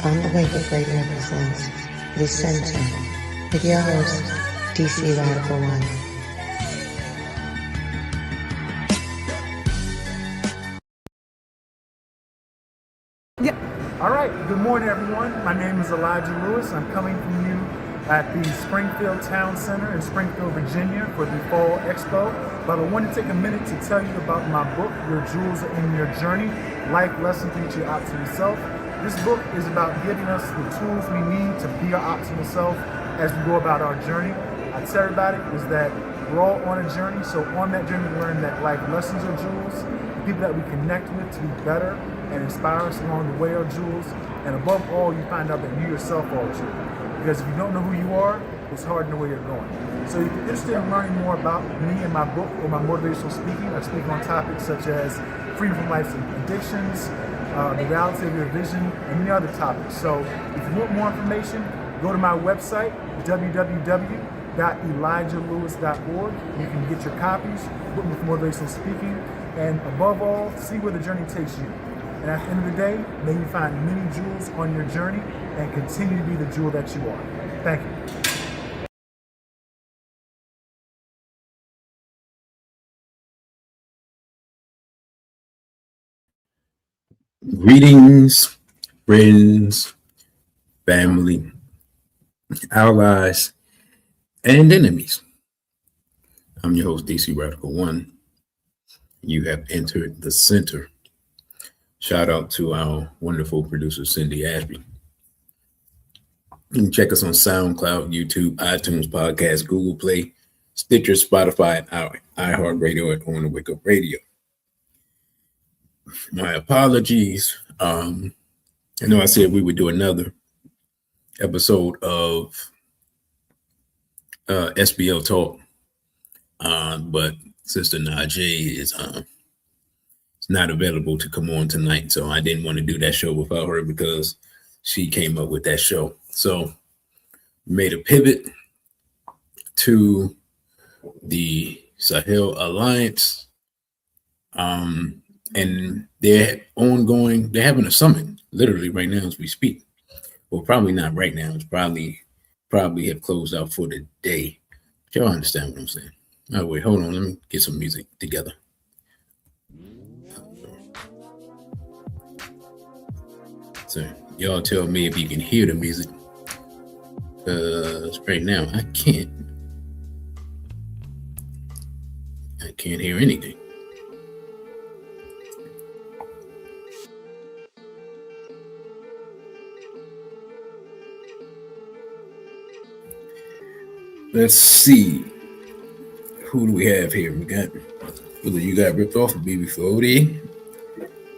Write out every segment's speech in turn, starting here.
On the Wake Up Radio presents The Center with your host, DC Radical One. All right, good morning, everyone. My name is Elijah Lewis. I'm coming from you at the Springfield Town Center in Springfield, Virginia for the Fall Expo. But I want to take a minute to tell you about my book, Your Jewels Are in Your Journey, Life Lessons to Reach Your Optimal Self. This book is about giving us the tools we need to be our optimal self as we go about our journey. I tell everybody is that we're all on a journey, so on that journey we learn that life lessons are jewels, the people that we connect with to be better and inspire us along the way are jewels, and above all, you find out that you yourself are a jewel. Because if you don't know who you are, it's hard to know where you're going. So if you're interested in learning more about me and my book or my motivational speaking, I speak on topics such as freedom from life's addictions, the reality of your vision, and many other topics. So if you want more information, go to my website, www.elijahlewis.org. You can get your copies, book me for motivational speaking, and above all, see where the journey takes you. And at the end of the day, may you find many jewels on your journey and continue to be the jewel that you are. Thank you. Greetings, friends, family, allies, and enemies. I'm your host, DC Radical One. You have entered the center. Shout out to our wonderful producer, Cindy Ashby. You can check us on SoundCloud, YouTube, iTunes, Podcast, Google Play, Stitcher, Spotify, and iHeartRadio at On the Wake Up Radio. My apologies. I know I said we would do another episode of SBL Talk, but Sister Najee is not available to come on tonight, so I didn't want to do that show without her because she came up with that show. So we made a pivot to the Sahel Alliance, and they're having a summit literally right now as we speak. Well, probably not right now. It's probably have closed out for the day. But y'all understand what I'm saying. Oh, wait, hold on. Let me get some music together. So y'all tell me if you can hear the music. Right now I can't hear anything. Let's see. Who do we have here? We got whether you got ripped off of BB40.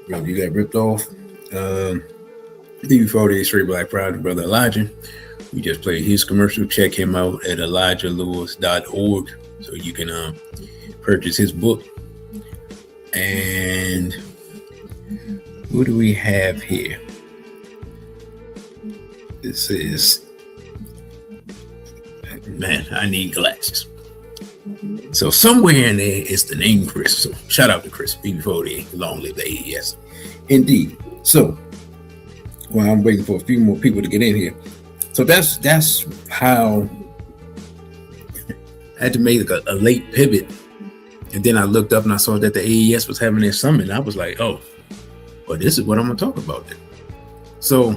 You got ripped off. BB40 Straight Black Pride, Brother Elijah. We just played his commercial. Check him out at ElijahLewis.org so you can purchase his book. And who do we have here? This is, man, I need glasses. So somewhere in there is the name Chris. So shout out to Chris, BB40, long live the AES. Indeed. So while I'm waiting for a few more people to get in here. So that's how I had to make a late pivot. And then I looked up and I saw that the AES was having their summit. And I was like, oh, well, this is what I'm going to talk about then. So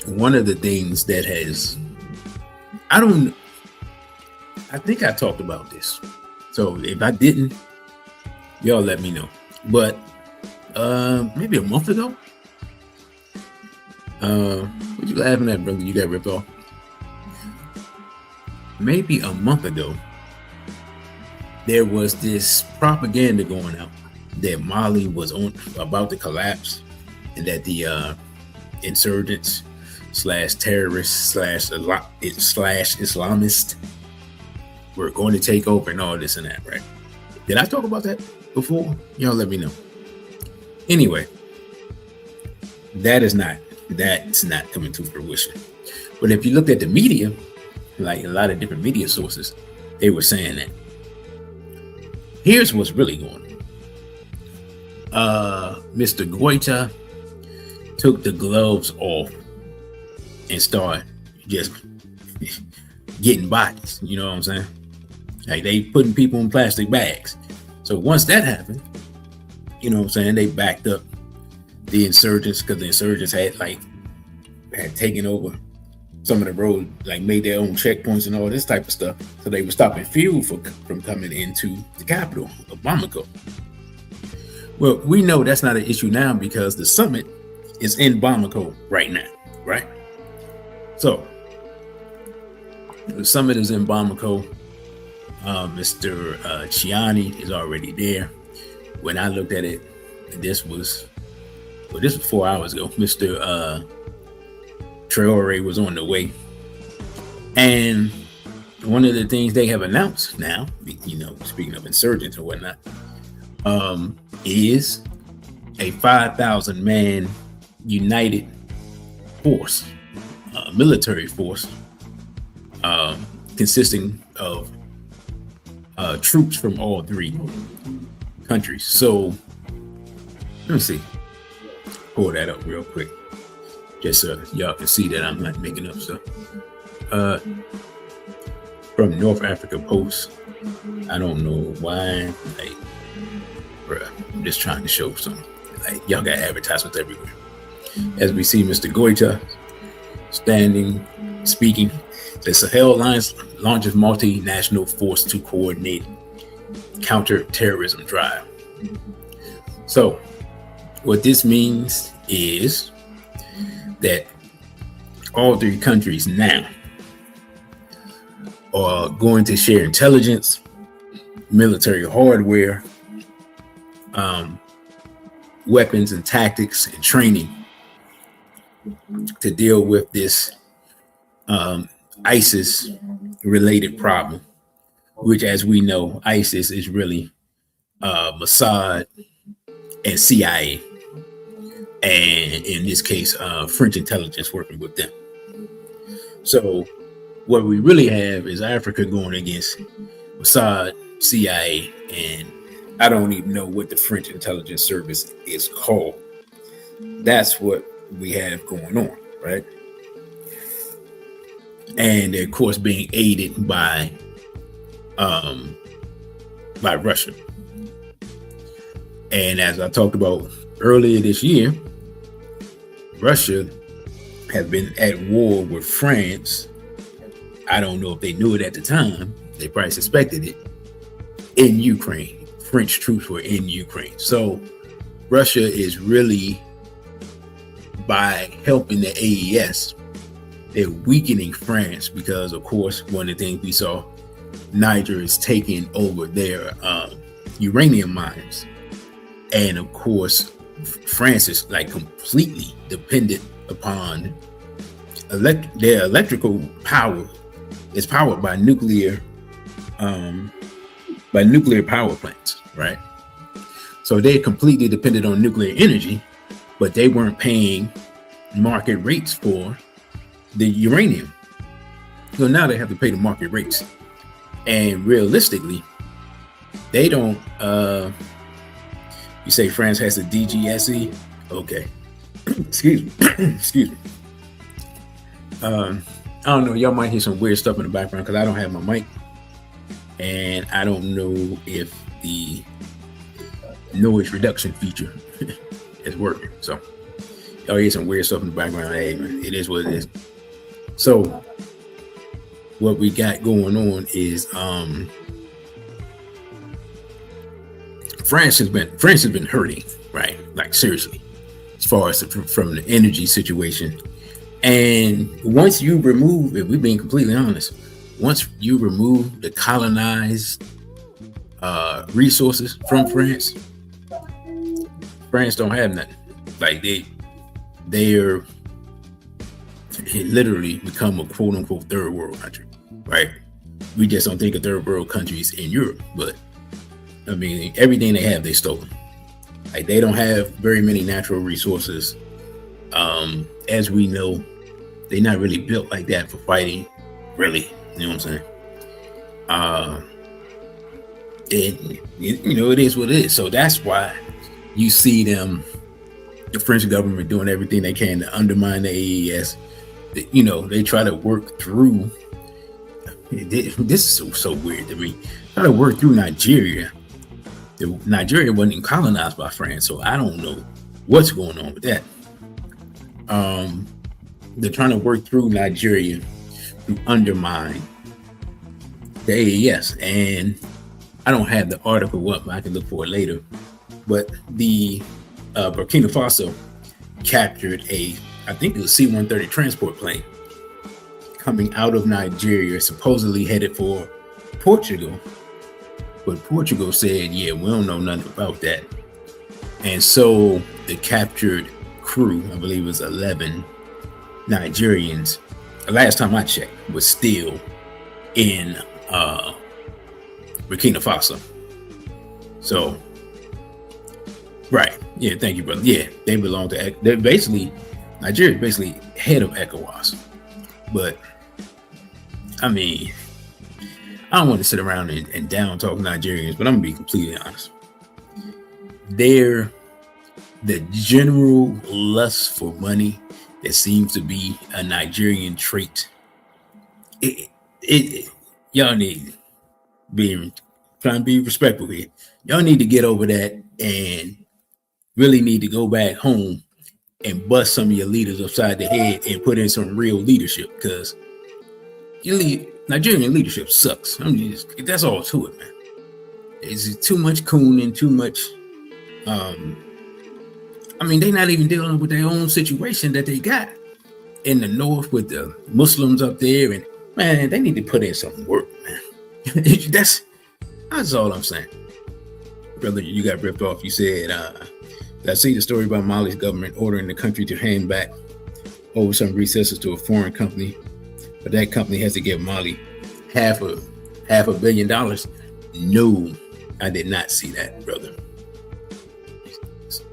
one of the things that has, I think I talked about this. So if I didn't, y'all let me know. But maybe a month ago. What you laughing at, brother? You got ripped off. Maybe a month ago, there was this propaganda going out that Mali was about to collapse, and that the insurgents / terrorists / Islamist were going to take over and all this and that, right? Did I talk about that before? Y'all let me know. Anyway, that's not coming to fruition. But if you looked at the media, like a lot of different media sources, they were saying that. Here's what's really going on. Mr. Goita took the gloves off and start just getting bodies. You know what I'm saying? Like they putting people in plastic bags. So once that happened, you know what I'm saying, they backed up the insurgents because the insurgents had taken over some of the road, like made their own checkpoints and all this type of stuff. So they were stopping fuel from coming into the capital of Bamako. Well, we know that's not an issue now because the summit is in Bamako right now, right? So the summit is in Bamako. Mr. Chiani is already there. When I looked at it, this was 4 hours ago. Mr. Traore was on the way. And one of the things they have announced now, you know, speaking of insurgents and whatnot, is a 5,000 man united force, military force, consisting of troops from all three countries. So let me see, pull that up real quick, just so y'all can see that I'm not making up stuff. From North Africa Post. I don't know why, like, bruh, I'm just trying to show something. Like, y'all got advertisements everywhere. As we see Mr. Goita speaking, the Sahel Alliance launches multinational force to coordinate counter-terrorism drive. So what this means is that all three countries now are going to share intelligence, military hardware, weapons and tactics and training to deal with this ISIS related problem, which, as we know, ISIS is really Mossad and CIA, and in this case, French intelligence working with them. So what we really have is Africa going against Mossad, CIA, and I don't even know what the French intelligence service is called. That's what we have going on, right? And they're, of course, being aided by Russia. And as I talked about earlier this year, Russia has been at war with France. I don't know if they knew it at the time. They probably suspected it. In Ukraine, French troops were in Ukraine. So Russia is really, by helping the AES, they're weakening France because, of course, one of the things we saw, Niger is taking over their uranium mines. And of course, France is like completely dependent upon their electrical power is powered by nuclear power plants, right? So they're completely dependent on nuclear energy, but they weren't paying market rates for the uranium. So now they have to pay the market rates. And realistically, they don't, you say France has a DGSE? Okay. Excuse me. Excuse me. I don't know. Y'all might hear some weird stuff in the background because I don't have my mic. And I don't know if the noise reduction feature is working. So y'all hear some weird stuff in the background. Hey, man, it is what it is. So what we got going on is France has been hurting, right? Like seriously, as far as from the energy situation. And once you remove, if we're being completely honest, once you remove the colonized resources from France don't have nothing. Like they're literally become a quote unquote third world country, right? We just don't think of third world countries in Europe, but I mean, everything they have, they stolen. Like they don't have very many natural resources. As we know, they're not really built like that for fighting, really. You know what I'm saying? It is what it is. So that's why you see them, the French government, doing everything they can to undermine the AES, they try to work through. This is so weird to me. Try to work through Nigeria. Nigeria wasn't colonized by France, so I don't know what's going on with that. They're trying to work through Nigeria to undermine the AES, and I don't have the article up, I can look for it later. But the Burkina Faso captured I think it was a C-130 transport plane coming out of Nigeria, supposedly headed for Portugal. But Portugal said, yeah, we don't know nothing about that. And so the captured crew, I believe it was 11 Nigerians, the last time I checked, was still in Burkina Faso. So, right. Yeah, thank you, brother. Yeah, they belong to, they're basically, Nigeria is basically head of ECOWAS. But, I mean, I don't want to sit around and down talk Nigerians, but I'm going to be completely honest. The general lust for money that seems to be a Nigerian trait. Y'all need trying to be respectful here. Y'all need to get over that and really need to go back home and bust some of your leaders upside the head and put in some real leadership, because Nigerian leadership sucks. That's all to it, man. It's too much cooning, too much. They're not even dealing with their own situation that they got in the north with the Muslims up there, and man, they need to put in some work, man. That's all I'm saying. Brother, you got ripped off. You said, I see the story about Mali's government ordering the country to hand back over some resources to a foreign company, but that company has to give Mali half $1 billion. No, I did not see that, brother.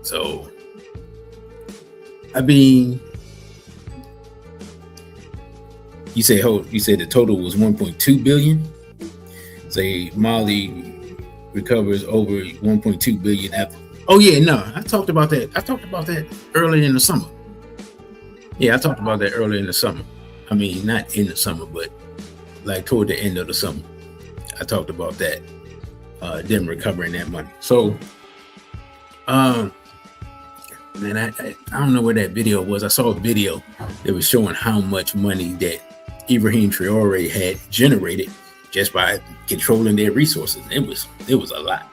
So, you said the total was 1.2 billion. Say Mali recovers over 1.2 billion after. Oh yeah, no, I talked about that earlier in the summer. Yeah, I talked about that earlier in the summer. I mean, not in the summer, but like toward the end of the summer. I talked about that, them recovering that money. So, man, I don't know where that video was. I saw a video that was showing how much money that Ibrahim Traore had generated just by controlling their resources. It was a lot.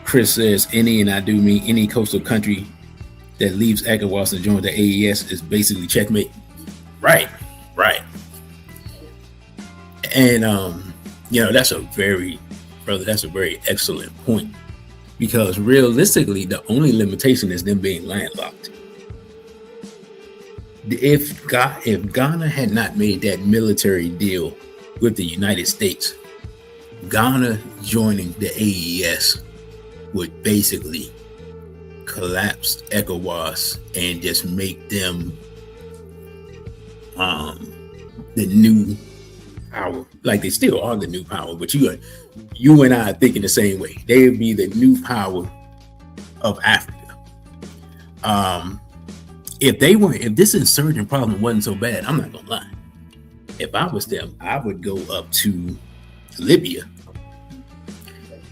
Chris says, any, and I do mean any coastal country that leaves ECOWAS and joins the AES is basically checkmate. Right. And that's a very excellent point, because realistically, the only limitation is them being landlocked. If Ghana had not made that military deal with the United States, Ghana joining the AES would basically collapse ECOWAS and just make them the new power. Like, they still are the new power, but you and I are thinking the same way. They would be the new power of Africa. If this insurgent problem wasn't so bad, I'm not gonna lie. If I was them, I would go up to Libya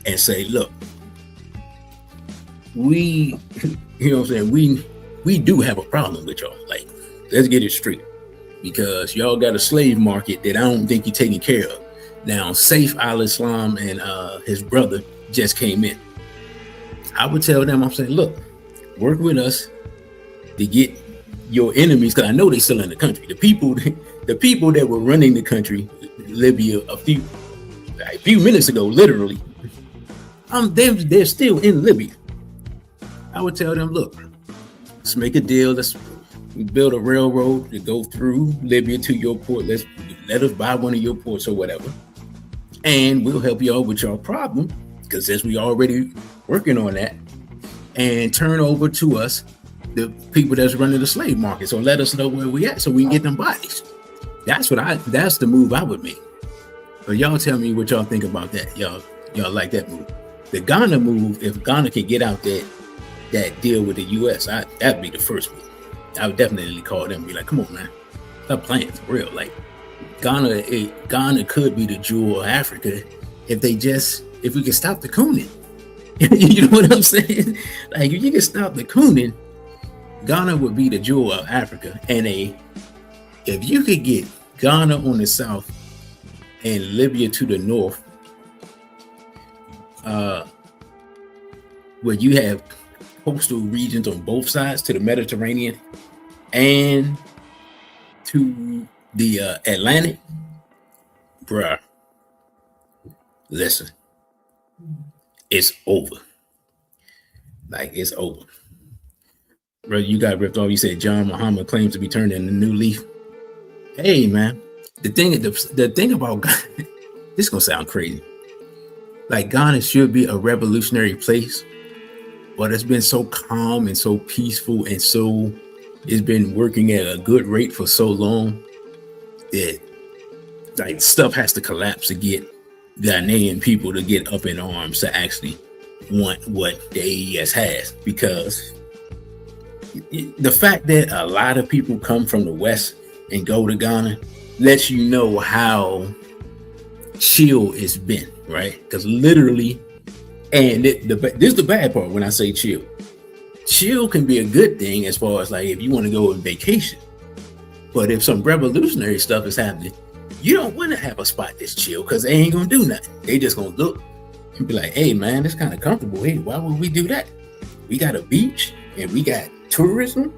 and say, look, we do have a problem with y'all. Like, let's get it straight, because y'all got a slave market that I don't think you're taking care of. Now, Saif al-Islam and his brother just came in. I would tell them, I'm saying, look, work with us to get your enemies, because I know they're still in the country. The people that were running the country, Libya, a few minutes ago, literally, they're still in Libya. I would tell them, look, let's make a deal. Let's build a railroad to go through Libya to your port. Let us buy one of your ports or whatever, and we'll help you out with your problem, because since we already working on that, and turn over to us the people that's running the slave market. So let us know where we at so we can get them bodies. That's the move I would make. But y'all tell me what y'all think about that. Y'all like that move. The Ghana move, if Ghana can get out there that deal with the U.S., that'd be the first one. I would definitely call them and be like, come on, man, stop playing for real. Like Ghana could be the jewel of Africa if we could stop the cooning. You know what I'm saying? Like if you can stop the cooning, Ghana would be the jewel of Africa. And if you could get Ghana on the south and Libya to the north, where you have coastal regions on both sides to the Mediterranean and to the Atlantic, bruh, listen, it's over. Like, it's over. Bro, you got ripped off. You said John Muhammad claims to be turned in a new leaf. Hey, man, the thing about Ghana, this is gonna sound crazy. Like, Ghana should be a revolutionary place, but it's been so calm and so peaceful, and so it's been working at a good rate for so long that like stuff has to collapse to get Ghanaian people to get up in arms to actually want what the AES has. Because the fact that a lot of people come from the West and go to Ghana lets you know how chill it's been, right? Because literally, and this is the bad part when I say chill. Chill can be a good thing as far as like if you want to go on vacation. But if some revolutionary stuff is happening, you don't want to have a spot that's chill because they ain't gonna do nothing. They just gonna look and be like, hey man, it's kind of comfortable. Hey, why would we do that? We got a beach and we got tourism,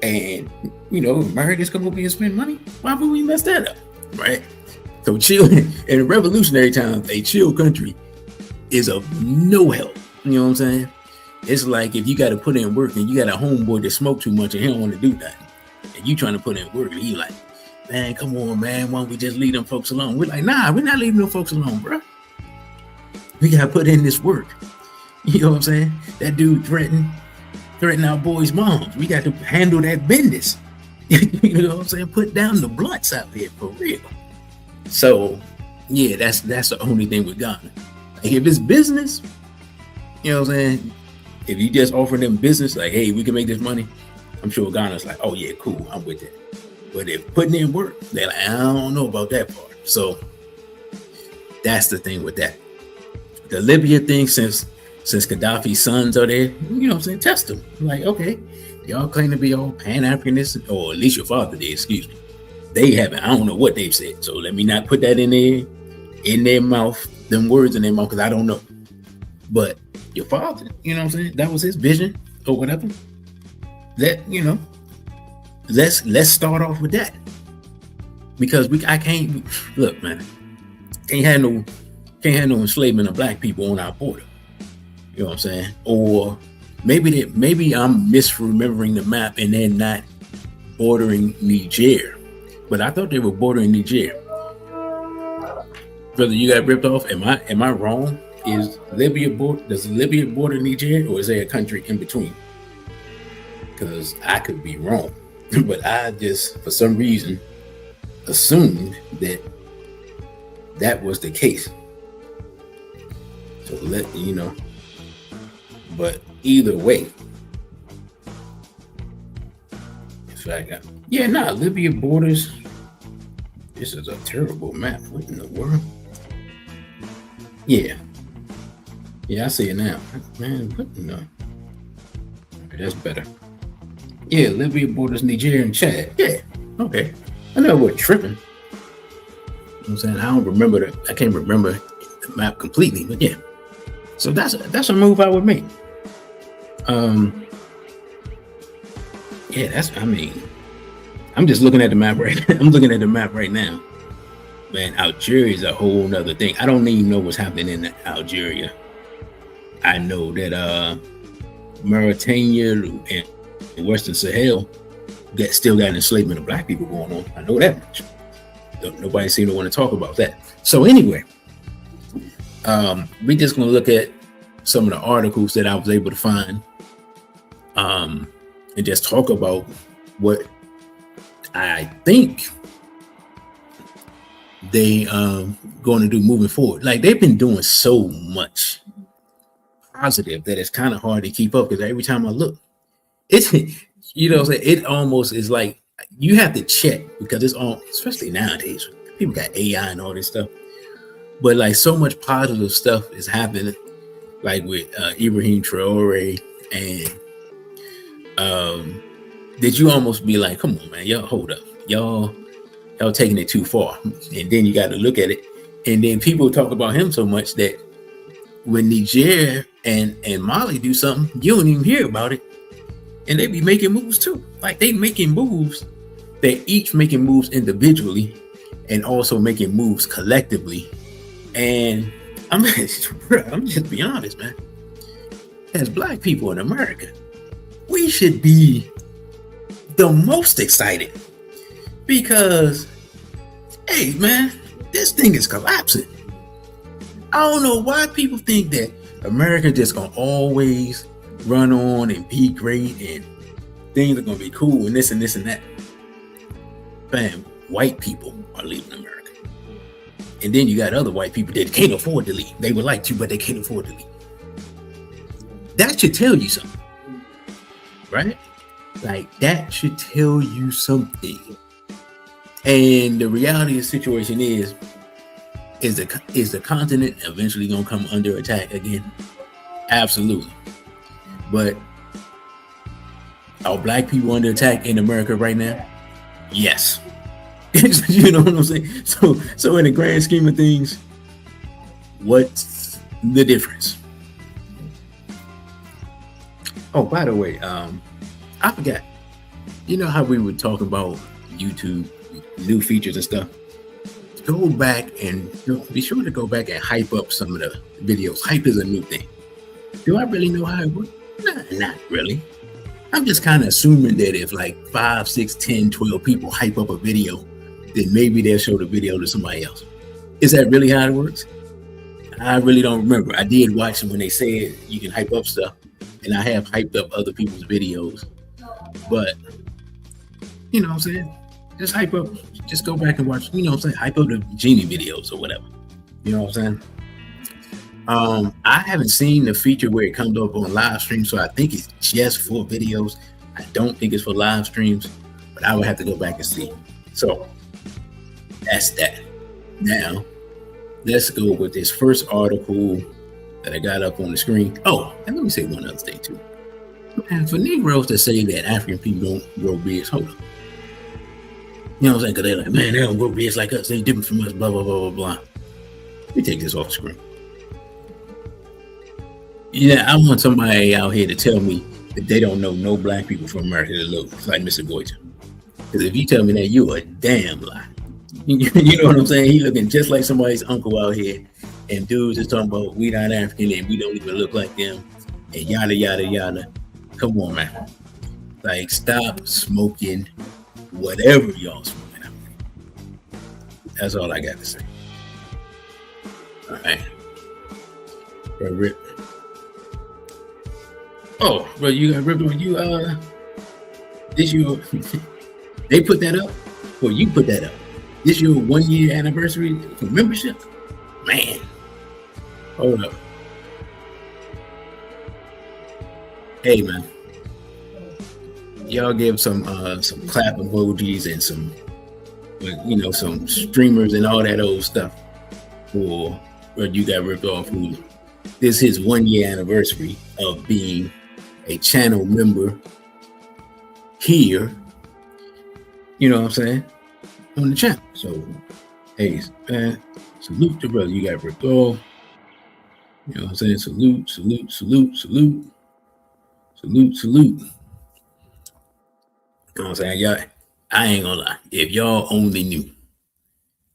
and you know, America's come over here and spend money. Why would we mess that up? Right? So chill in revolutionary times, a chill country is of no help. You know what I'm saying? It's like if you got to put in work and you got a homeboy that smoke too much and he don't want to do nothing, and you trying to put in work and he like, man, come on, man, why don't we just leave them folks alone? We're like, nah, we're not leaving them folks alone, bro. We got to put in this work. You know what I'm saying? That dude threatened our boys' moms. We got to handle that business. You know what I'm saying? Put down the blunts out there for real. So, yeah, that's the only thing with Ghana. Like, if it's business, you know what I'm saying? If you just offer them business, like, hey, we can make this money, I'm sure Ghana's like, oh yeah, cool, I'm with it. But if putting in work, they're like, I don't know about that part. So that's the thing with that. The Libya thing, since Gaddafi's sons are there, you know what I'm saying, test them. Like, okay, y'all claim to be all Pan-Africanist, or at least your father did, excuse me. They haven't. I don't know what they've said. So let me not put that in their mouth, them words in their mouth, because I don't know. But your father, you know what I'm saying? That was his vision or whatever. That, you know, let's start off with that. Because I can't look, man. Can't have no enslavement of black people on our border. You know what I'm saying? Or maybe I'm misremembering the map and they're not bordering Niger. But I thought they were bordering Niger. Brother, you got ripped off. Am I wrong? Does Libya border Niger, or is there a country in between? Because I could be wrong. But I just, for some reason, assumed that was the case. So let you know. But either way, in fact, Libya borders. This is a terrible map. What in the world? Yeah, I see it now. Man, what in the? Okay, that's better. Yeah, Libya borders Niger and Chad. Yeah, okay. I know we're tripping. You know what I'm saying? I can't remember the map completely, but yeah. So that's a move I would make. I'm just looking at the map right now. I'm looking at the map right now. Man, Algeria is a whole nother thing. I don't even know what's happening in Algeria. I know that Mauritania and Western Sahel still got an enslavement of black people going on. I know that much. Nobody seemed to want to talk about that. So anyway, we're just going to look at some of the articles that I was able to find, and just talk about what I think they going to do moving forward. Like, they've been doing so much positive that it's kind of hard to keep up, because every time I look, it's it almost is like you have to check, because it's all, especially nowadays, people got AI and all this stuff, but like so much positive stuff is happening, like with Ibrahim Traore, and that you almost be like, come on, man, y'all hold up, y'all taking it too far. And then you got to look at it, and then people talk about him so much that when Niger and Mali do something, you don't even hear about it, and they be making moves too. Like they making moves, they each making moves individually and also making moves collectively. And I'm just being honest, man. As Black people in America, we should be the most excited, because, hey, man, this thing is collapsing. I don't know why people think that America just gonna always run on and be great and things are gonna be cool and this and this and that. Fam, white people are leaving America. And then you got other white people that can't afford to leave. They would like to, but they can't afford to leave. That should tell you something, right? Like, that should tell you something. And the reality of the situation is the continent eventually gonna come under attack again? Absolutely. But are Black people under attack in America right now? Yes. You know what I'm saying? So in the grand scheme of things, what's the difference? Oh, by the way, I forgot. You know how we were talking about YouTube, new features and stuff? Go back and be sure to go back and hype up some of the videos. Hype is a new thing. Do I really know how it works? Nah, not really. I'm just kind of assuming that if like 5, 6, 10, 12 people hype up a video, then maybe they'll show the video to somebody else. Is that really how it works? I really don't remember. I did watch them when they said you can hype up stuff, and I have hyped up other people's videos. But, you know what I'm saying? Just hype up, just go back and watch, you know what I'm saying? Hype up the Genie videos or whatever. You know what I'm saying? I haven't seen the feature where it comes up on live stream, so I think it's just for videos. I don't think it's for live streams, but I would have to go back and see. So that's that. Now, let's go with this first article that I got up on the screen. Oh, and let me say one other thing too. And for Negroes to say that African people don't grow beards, hold on. You know what I'm saying? Because they're like, man, they don't grow beards like us. They're different from us, blah, blah, blah, blah, blah. Let me take this off the screen. Yeah, I want somebody out here to tell me that they don't know no Black people from America that look like Mr. Goiter. Because if you tell me that, you a damn lie. You know what I'm saying? He looking just like somebody's uncle out here. And dudes is talking about we not African and we don't even look like them. And yada, yada, yada. Come on, man. Like, stop smoking whatever y'all smoking out there. That's all I got to say. All right. Rip. Oh, bro, you got ripped on you. This you they put that up, or you put that up? This your 1 year anniversary for membership? Man, hold up. Hey, man, y'all give some clap emojis and some, you know, some streamers and all that old stuff for what you got ripped off. Who this is his 1 year anniversary of being a channel member here, you know what I'm saying, on the channel. So, hey, man, salute to brother. You got ripped off. You know what I'm saying? Salute, salute, salute, salute, salute, salute. You know what I'm saying? Y'all, I ain't gonna lie. If y'all only knew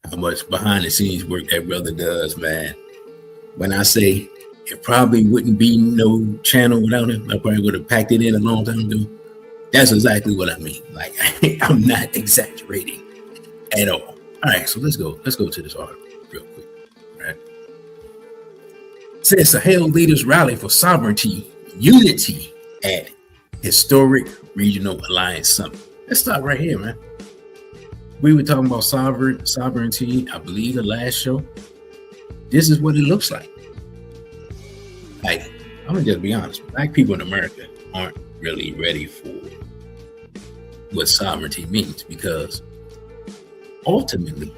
how much behind the scenes work that brother does, man. When I say it probably wouldn't be no channel without him, I probably would have packed it in a long time ago. That's exactly what I mean. Like, I'm not exaggerating at all. All right, so let's go to this article real quick. All right. It says Sahel leaders rally for sovereignty, unity at historic regional alliance summit. Let's start right here, man. We were talking about sovereignty, I believe, the last show. This is what it looks like. Like, I'm gonna just be honest. Black people in America aren't really ready for what sovereignty means, because ultimately,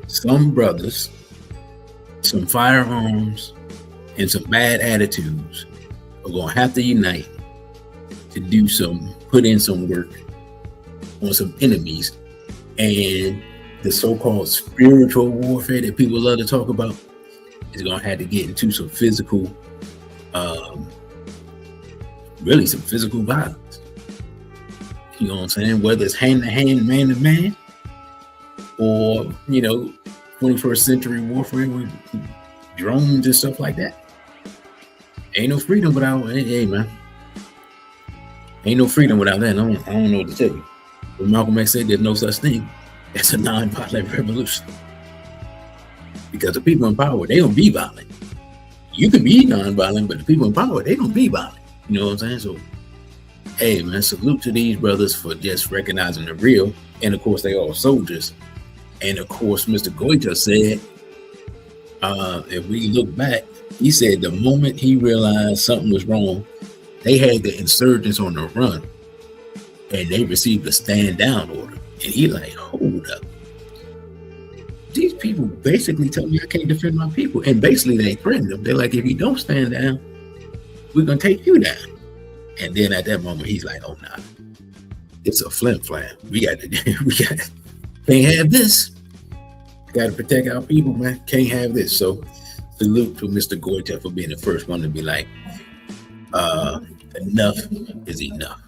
some brothers, some firearms, and some bad attitudes are gonna have to unite to put in some work on some enemies, and the so-called spiritual warfare that people love to talk about is gonna have to get into some physical, really some physical violence. You know what I'm saying? Whether it's hand to hand, man to man, or 21st century warfare with drones and stuff like that. Ain't no freedom without, hey man. Ain't no freedom without that. I don't know what to tell you. But Malcolm X said there's no such thing as a non-violent revolution. Because the people in power, they don't be violent. You can be non-violent, but the people in power, they don't be violent. You know what I'm saying? So, hey man, salute to these brothers for just recognizing the real. And of course, they all soldiers. And of course, Mr. Goita said, if we look back, he said the moment he realized something was wrong, they had the insurgents on the run and they received a stand down order. And he like, hold up. These people basically tell me I can't defend my people. And basically they threatened them. They're like, if you don't stand down, we're going to take you down. And then at that moment, he's like, oh, nah, it's a flim flam. We got can't have this. Got to protect our people, man. Can't have this. So salute to Mr. Goita for being the first one to be like, enough is enough.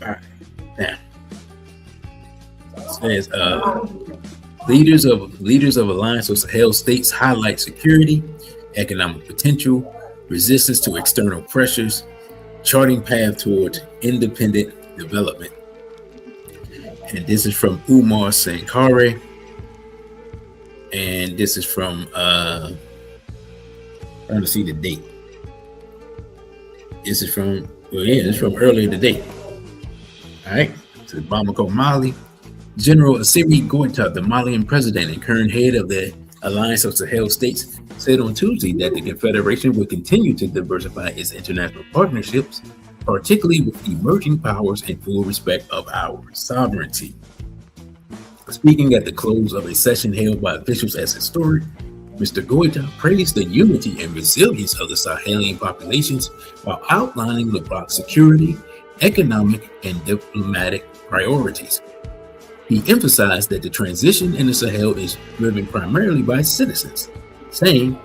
All right. Now, it says, leaders of Alliance of Sahel states highlight security, economic potential, resistance to external pressures, charting path towards independent development. And this is from Umar Sankare. And this is from, trying to see the date. This is from, it's from earlier today. All right, to Bamako, Mali. General Assimi Goita, the Malian president and current head of the Alliance of Sahel States, said on Tuesday that the Confederation will continue to diversify its international partnerships, particularly with emerging powers, in full respect of our sovereignty. Speaking at the close of a session held by officials as historic, Mr. Goita praised the unity and resilience of the Sahelian populations while outlining the bloc's security, economic, and diplomatic priorities. He emphasized that the transition in the Sahel is driven primarily by citizens, saying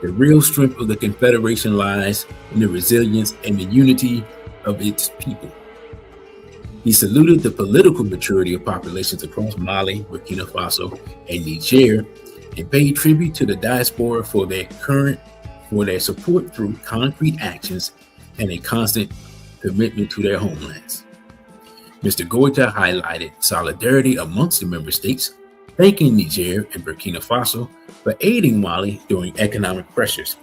the real strength of the Confederation lies in the resilience and the unity of its people. He saluted the political maturity of populations across Mali, Burkina Faso, and Niger, and paid tribute to the diaspora for their support through concrete actions and a constant commitment to their homelands. Mr. Goita highlighted solidarity amongst the member states, thanking Niger and Burkina Faso for aiding Mali during economic pressures.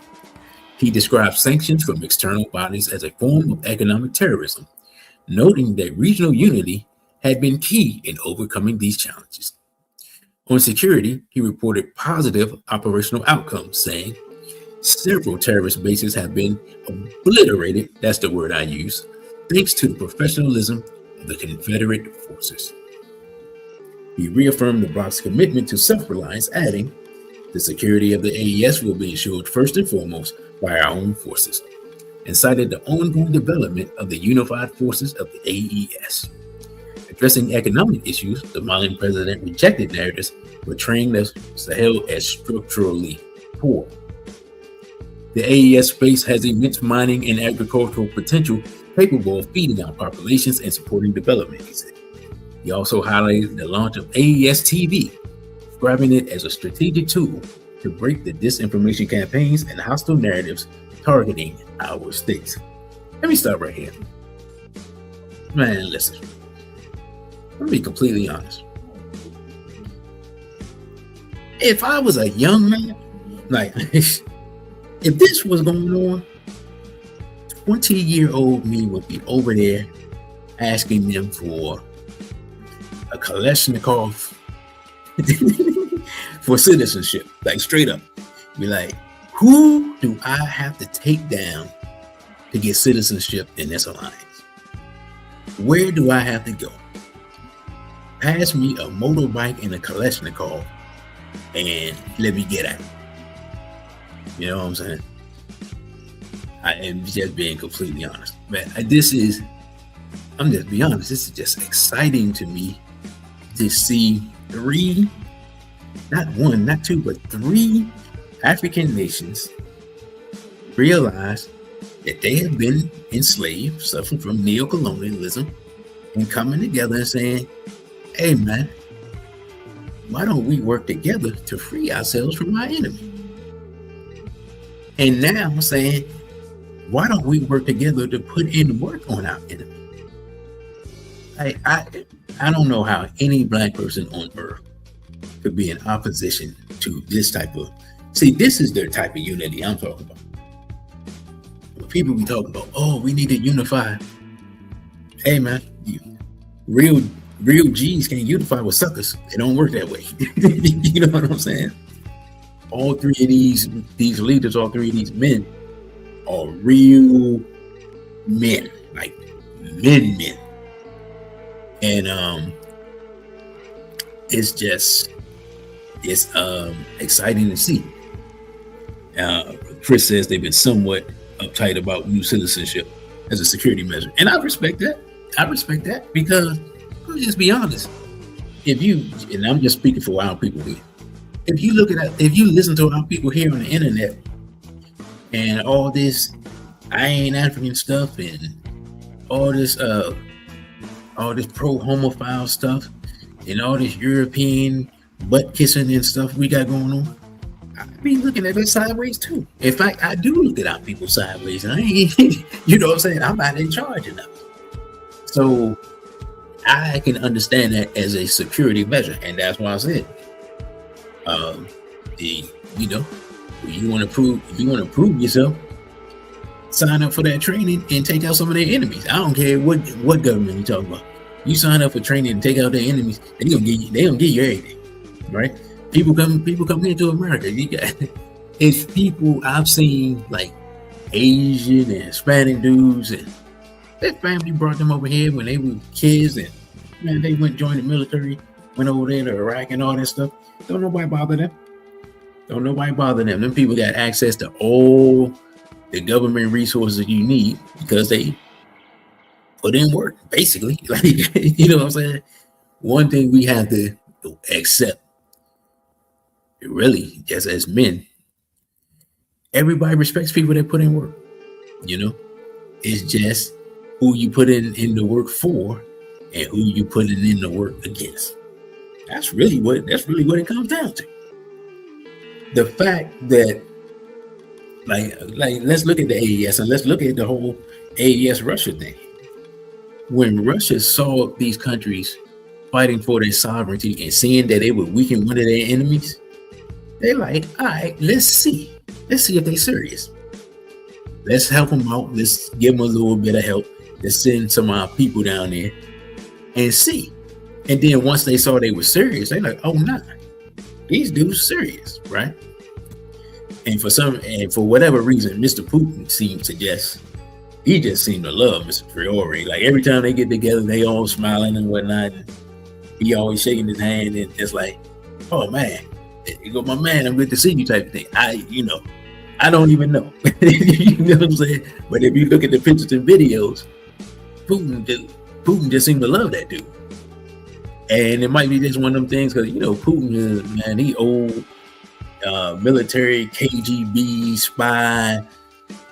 He described sanctions from external bodies as a form of economic terrorism, noting that regional unity had been key in overcoming these challenges. On security, he reported positive operational outcomes, saying, several terrorist bases have been obliterated, that's the word I use, thanks to the professionalism of the Confederate forces. He reaffirmed the bloc's commitment to self-reliance, adding, the security of the AES will be ensured first and foremost by our own forces, and cited the ongoing development of the unified forces of the AES. Addressing economic issues, the Malian president rejected narratives portraying the Sahel as structurally poor. The AES space has immense mining and agricultural potential capable of feeding our populations and supporting development, he said. He also highlighted the launch of AES TV, describing it as a strategic tool to break the disinformation campaigns and hostile narratives targeting our states. Let me stop right here. Man, listen. Let me be completely honest. If I was a young man, like, if this was going on, 20-year-old me would be over there asking them for a Kalashnikov for citizenship, like straight up. Be like, Who do I have to take down to get citizenship in this alliance? Where do I have to go? Pass me a motorbike and a Kalashnikov and let me get out. You know what I'm saying? I am just being completely honest. Man, I'm just being honest. This is just exciting to me to see three, not one, not two, but three African nations realize that they have been enslaved, suffering from neocolonialism, and coming together and saying, hey man, why don't we work together to free ourselves from our enemy? And now I'm saying, why don't we work together to put in work on our enemy? I don't know how any black person on earth could be in opposition to this type of, see, this is the type of unity I'm talking about. When people be talking about, oh, we need to unify. Hey man, real G's can't unify with suckers. It don't work that way. You know what I'm saying? All three of these leaders, all three of these men are real men, like men. And it's exciting to see. Chris says they've been somewhat uptight about new citizenship as a security measure, and I respect that. Because let's just be honest. And I'm just speaking for our people here. If you listen to our people here on the internet and all this I ain't African stuff and all this pro homophile stuff and all this European butt kissing and stuff we got going on, I be looking at it sideways too. In fact, I do look at our people sideways, and I ain't, you know what I'm saying? I'm not in charge enough. So I can understand that as a security measure, and that's why I said, you want to prove yourself, sign up for that training and take out some of their enemies. I don't care what government you talking about. You sign up for training and take out their enemies, they gonna give you everything, right? People come into America. It's people I've seen, like Asian and Hispanic dudes, and their family brought them over here when they were kids, and man, they went join the military, went over there to Iraq and all that stuff. Don't nobody bother them. Them people got access to all the government resources you need because they put in work, basically. Like, you know what I'm saying? One thing we have to accept, really, just as men, everybody respects people that put in work. You know, it's just who you put in the work for and who you put in the work against. That's really what it comes down to. The fact that, like, let's look at the AES and let's look at the whole AES Russia thing. When Russia saw these countries fighting for their sovereignty and seeing that they would weaken one of their enemies, they're like, all right, let's see if they're serious. Let's help them out. Let's give them a little bit of help. Let's send some of our people down there and see. And then once they saw they were serious, they're like, oh, nah, these dudes serious, right? And for whatever reason, Mr. Putin seemed to just seemed to love Mr. Traore. Like every time they get together, they all smiling and whatnot. And he always shaking his hand and it's like, oh man, you go, my man, I'm good to see you type of thing. I don't even know. You know what I'm saying? But if you look at the pictures and videos, Putin just seemed to love that dude. And it might be just one of them things because, you know, Putin is, man, he old military KGB spy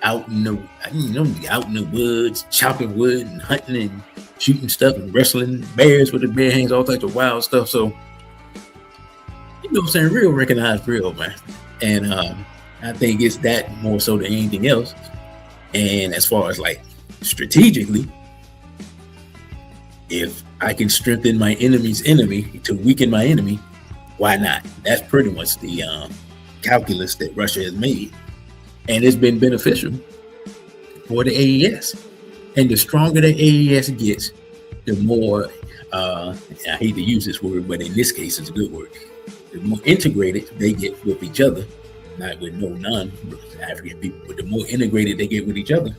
out in the woods, chopping wood and hunting and shooting stuff and wrestling bears with the bare hands, all types of wild stuff. So, you know what I'm saying? Real recognized real, man. And I think it's that more so than anything else. And as far as like strategically, if I can strengthen my enemy's enemy to weaken my enemy, why not? That's pretty much the calculus that Russia has made. And it's been beneficial for the AES. And the stronger the AES gets, the more, I hate to use this word, but in this case, it's a good word. The more integrated they get with each other, not with no non-African people, but the more integrated they get with each other,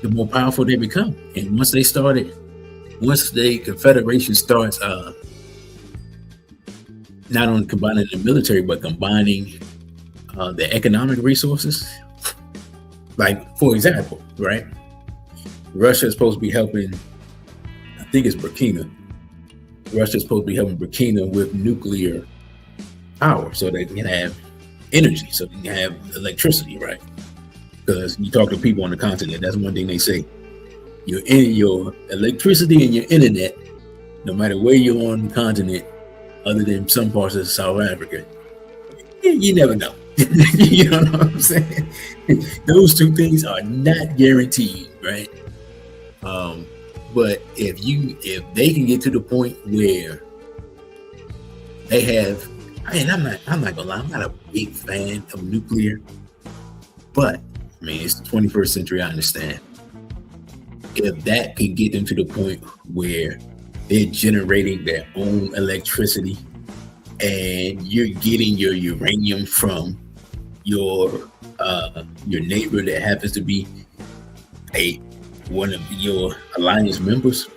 the more powerful they become. And once the confederation starts not only combining the military, but combining the economic resources. Like, for example, right? Russia is supposed to be helping, I think it's Burkina. Russia is supposed to be helping Burkina with nuclear power so they can have energy, so they can have electricity, right? Because you talk to people on the continent, that's one thing they say. Your electricity and your internet, no matter where you're on the continent, other than some parts of South Africa, you never know. You know what I'm saying? Those two things are not guaranteed, right? But if they can get to the point where they have, I'm not gonna lie, I'm not a big fan of nuclear, but I mean, it's the 21st century, I understand. If that can get them to the point where they're generating their own electricity and you're getting your uranium from your neighbor that happens to be one of your alliance members,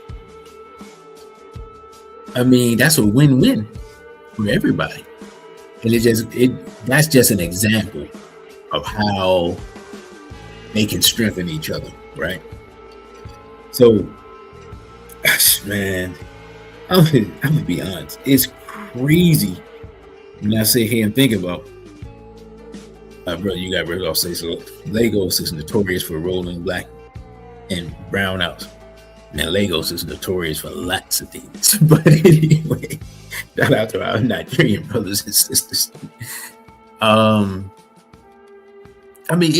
I mean, that's a win-win for everybody. And that's just an example of how they can strengthen each other, right? So, man, I'm gonna be honest. It's crazy when I sit here and think about, brother, you got rid of say so. Lagos is notorious for rolling black and brown out. Now, Lagos is notorious for lots of things. But anyway, shout out to our Nigerian brothers and sisters. I mean,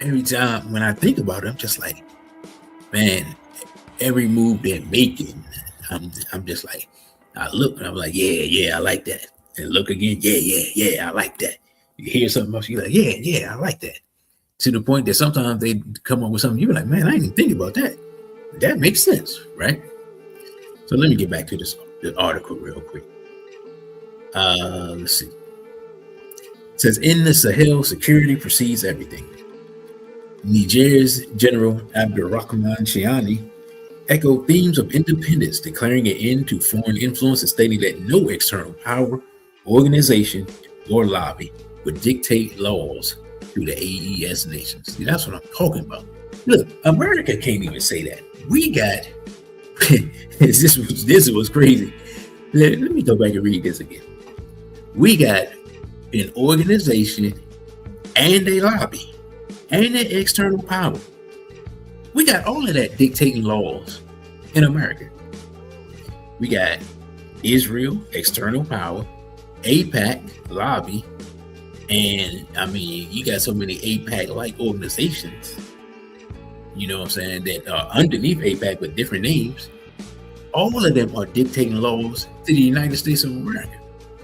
every time when I think about it, I'm just like, man, every move they're making, I'm just like, I look and I'm like, yeah, I like that. And look again, yeah, I like that. You hear something else, you're like, yeah, I like that. To the point that sometimes they come up with something, you're like, man, I didn't even think about that. That makes sense, right? So let me get back to this article real quick. Let's see. It says, in the Sahel, security precedes everything. Niger's General Abdurrahman Chiani echoed themes of independence, declaring an end to foreign influence and stating that no external power, organization, or lobby would dictate laws through the AES nations. See, that's what I'm talking about. Look, America can't even say that. We got, this was crazy. Let me go back and read this again. We got an organization and a lobby and an external power. We got all of that dictating laws in America. We got Israel, external power, APAC, lobby, and I mean, you got so many APAC-like organizations, you know what I'm saying, that are underneath APAC with different names. All of them are dictating laws to the United States of America.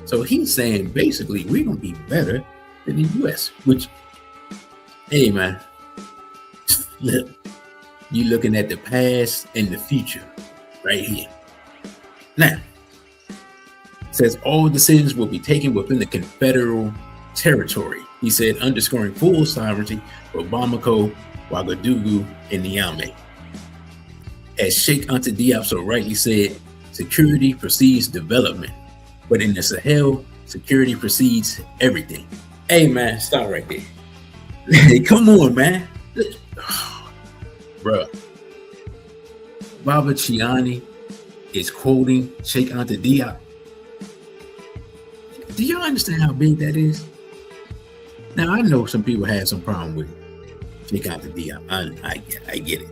So he's saying basically we're gonna be better than the US, which, hey man, look, you're looking at the past and the future right here. Now, it says all decisions will be taken within the Confederal territory, he said, underscoring full sovereignty for Bamako, Ouagadougou, and Niamey. As Sheikh Anta Diop so rightly said, security precedes development, but in the Sahel, security precedes everything. Hey man, stop right there. Hey, come on, man. Bruh. Baba Chiani is quoting Sheikh Anta Diop. Do y'all understand how big that is? Now, I know some people have some problem with Sheikh Anta Diop. I get it.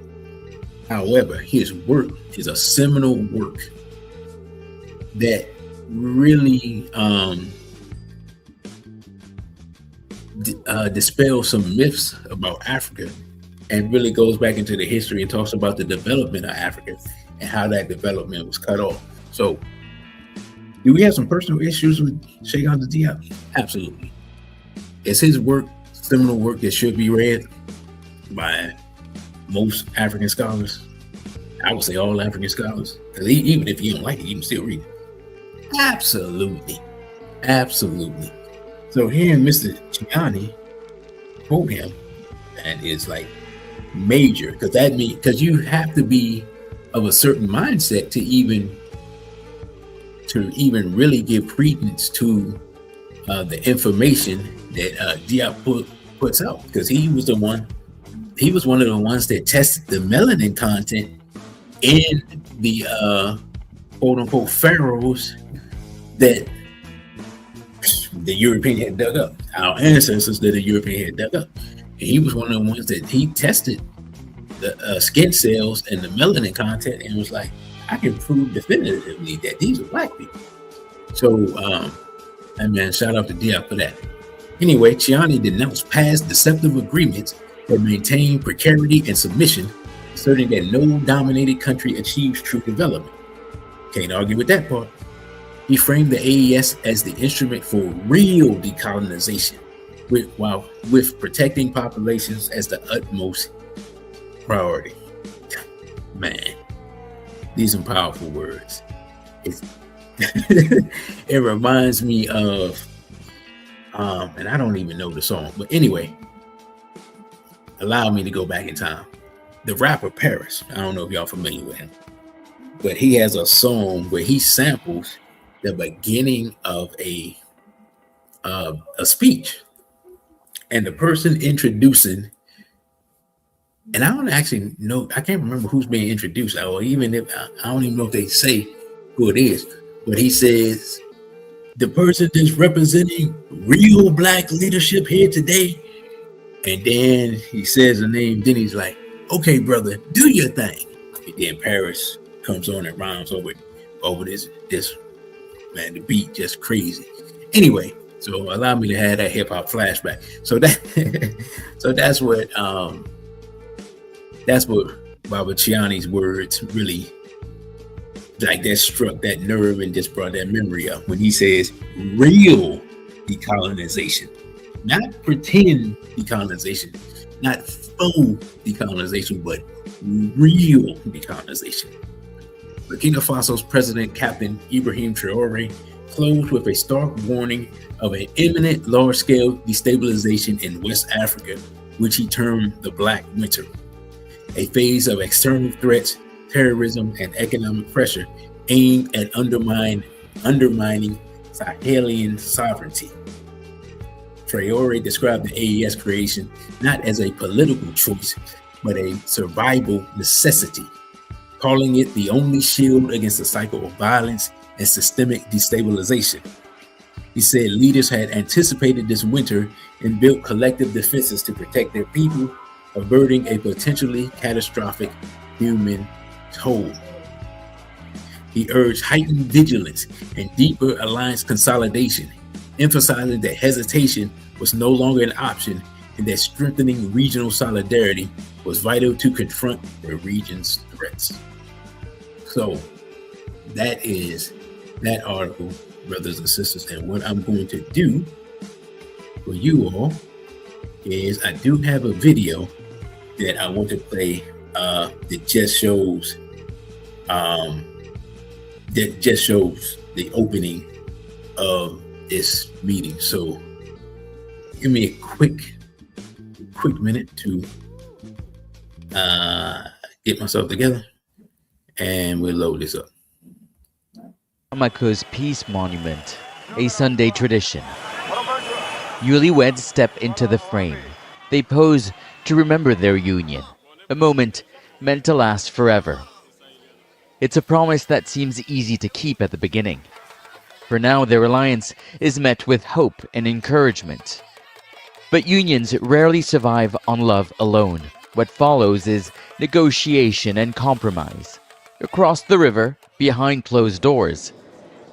However, his work is a seminal work that really dispels some myths about Africa and really goes back into the history and talks about the development of Africa and how that development was cut off. So, do we have some personal issues with Sheikh Anta Diop? Absolutely. Is his work seminal work that should be read by most African scholars? I would say all African scholars. Because even if you don't like it, you can still read it. Absolutely. So hearing Mr. Gianni quote him, and it's like major, because you have to be of a certain mindset to even really give credence to the information that Diop puts out, because he was one of the ones that tested the melanin content in the quote unquote pharaohs that the European had dug up, our ancestors that the European had dug up. And he was one of the ones that he tested the skin cells and the melanin content, and was like, I can prove definitively that these are black people. So, man, shout out to Diop for that. Anyway, Chiani denounced past deceptive agreements that maintain precarity and submission, asserting that no dominated country achieves true development. Can't argue with that part. He framed the AES as the instrument for real decolonization, with protecting populations as the utmost priority. Man, these are powerful words. It reminds me of, and I don't even know the song, but anyway, allow me to go back in time. The rapper Paris, I don't know if y'all familiar with him, but he has a song where he samples the beginning of a speech, and the person introducing, and I don't actually know, I can't remember who's being introduced, or even if I don't even know if they say who it is, but he says, the person that's representing real black leadership here today, and then he says the name, then he's like, okay, brother, do your thing. And then Paris comes on and rhymes over this man, the beat just crazy. Anyway, so allow me to have that hip hop flashback. So that's what Baba Chiani's words really, like, that struck that nerve and just brought that memory up when he says real decolonization, not pretend decolonization, not faux decolonization, but real decolonization. Burkina Faso's President Captain Ibrahim Traore closed with a stark warning of an imminent large-scale destabilization in West Africa, which he termed the Black Winter, a phase of external threats, terrorism, and economic pressure aimed at undermining Sahelian sovereignty. Traore described the AES creation not as a political choice, but a survival necessity, calling it the only shield against a cycle of violence and systemic destabilization. He said leaders had anticipated this winter and built collective defenses to protect their people, averting a potentially catastrophic human toll. He urged heightened vigilance and deeper alliance consolidation, emphasizing that hesitation was no longer an option and that strengthening regional solidarity was vital to confront the region's threats. So that is that article, brothers and sisters. And what I'm going to do for you all is I do have a video that I want to play that just shows the opening of this meeting. So give me a quick minute to get myself together, and we'll load this up. Bamako's Peace Monument, a Sunday tradition. Newlyweds step into the frame. They pose to remember their union, a moment meant to last forever. It's a promise that seems easy to keep at the beginning. For now, their alliance is met with hope and encouragement. But unions rarely survive on love alone. What follows is negotiation and compromise. Across the river, behind closed doors,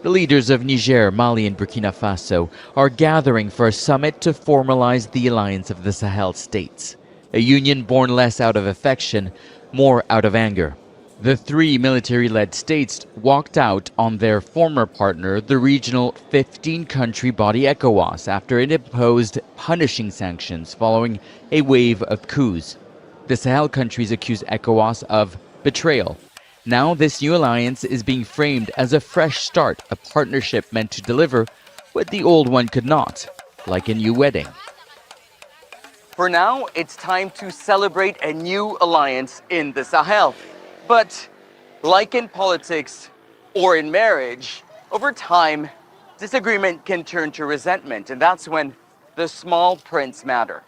the leaders of Niger, Mali, and Burkina Faso are gathering for a summit to formalize the alliance of the Sahel states, a union born less out of affection, more out of anger. The three military-led states walked out on their former partner, the regional 15-country body ECOWAS, after it imposed punishing sanctions following a wave of coups. The Sahel countries accuse ECOWAS of betrayal. Now this new alliance is being framed as a fresh start, a partnership meant to deliver what the old one could not. like a new wedding. For now, it's time to celebrate a new alliance in the Sahel. But like in politics or in marriage, over time, disagreement can turn to resentment, and that's when the small prints matter.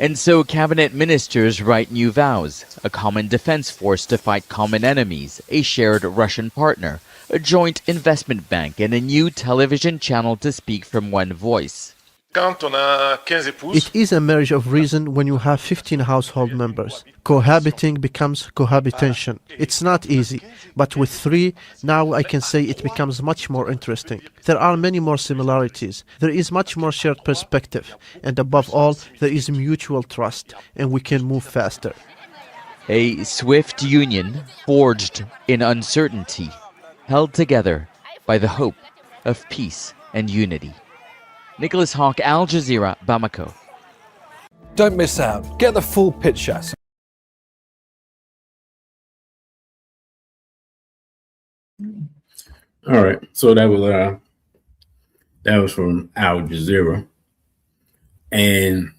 And so cabinet ministers write new vows, a common defense force to fight common enemies, a shared Russian partner, a joint investment bank, and a new television channel to speak from one voice. It is a marriage of reason when you have 15 household members. Cohabiting becomes cohabitation. It's not easy, but with 3, now I can say it becomes much more interesting. There are many more similarities. There is much more shared perspective. And above all, there is mutual trust, and we can move faster. A swift union forged in uncertainty, held together by the hope of peace and unity. Nicholas Hawk, Al Jazeera, Bamako. Don't miss out. Get the full picture. All right, so that was from Al Jazeera, and